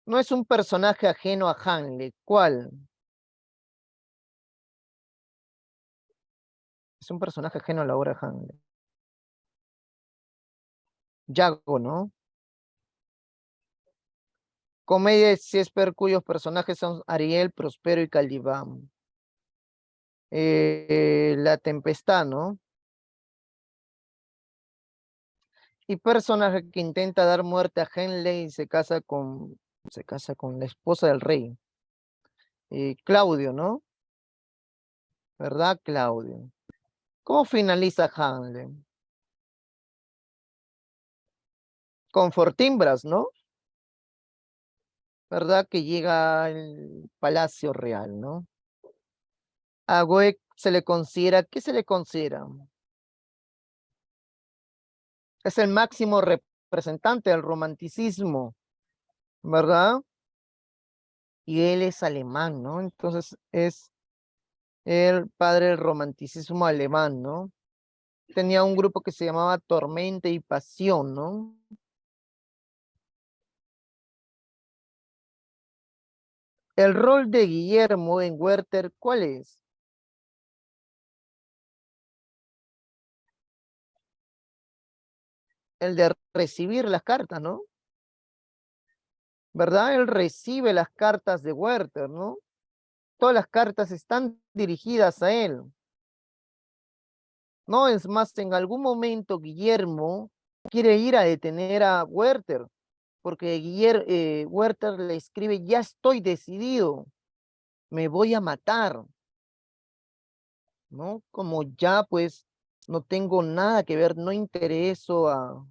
No es un personaje ajeno a Hamlet. ¿Cuál? Es un personaje ajeno a la obra de Hamlet. Yago, ¿no? Comedia de Shakespeare cuyos personajes son Ariel, Prospero y Caliban. La Tempestad, ¿no? Y personaje que intenta dar muerte a Henley y se casa con la esposa del rey. Claudio, ¿no? ¿Verdad, Claudio? ¿Cómo finaliza Henley? Con Fortinbras, ¿no? ¿Verdad? Que llega al Palacio Real, ¿no? A Goethe se le considera, ¿qué se le considera? Es el máximo representante del romanticismo, ¿verdad? Y él es alemán, ¿no? Entonces es el padre del romanticismo alemán, ¿no? Tenía un grupo que se llamaba Tormenta y Pasión, ¿no? El rol de Guillermo en Werther, ¿cuál es? El de recibir las cartas, ¿no? ¿Verdad? Él recibe las cartas de Werther, ¿no? Todas las cartas están dirigidas a él. No, es más, en algún momento Guillermo quiere ir a detener a Werther, porque Werther le escribe, ya estoy decidido, me voy a matar, ¿no? Como ya pues no tengo nada que ver, no intereso a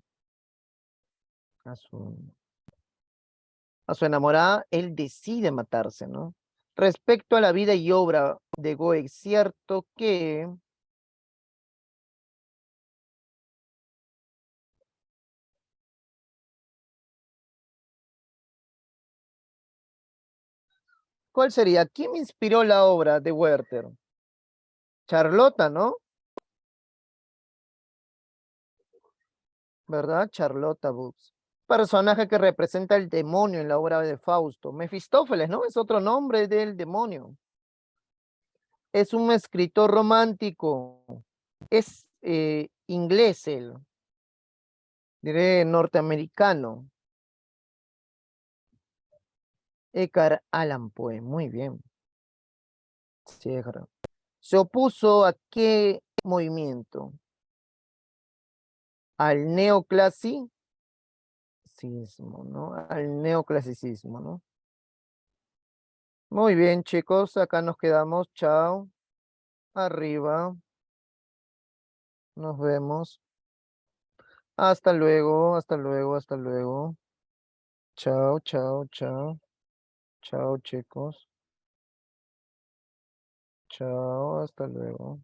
su, a su enamorada, él decide matarse, ¿no? Respecto a la vida y obra de Goethe, es cierto que, ¿cuál sería? ¿Quién inspiró la obra de Werther? Charlotta, ¿no? ¿Verdad? Charlotta Books. Personaje que representa el demonio en la obra de Fausto. Mefistófeles, ¿no? Es otro nombre del demonio. Es un escritor romántico. Es inglés él. Diré norteamericano. Edgar Allan Poe. Muy bien. Sí, es verdad. ¿Se opuso a qué movimiento? Al neoclasicismo, ¿no? Al neoclasicismo, ¿no? Muy bien, chicos. Acá nos quedamos. Chao. Arriba. Nos vemos. Hasta luego, hasta luego, hasta luego. Chao, chao, chao. Chao, chicos. Chao, hasta luego.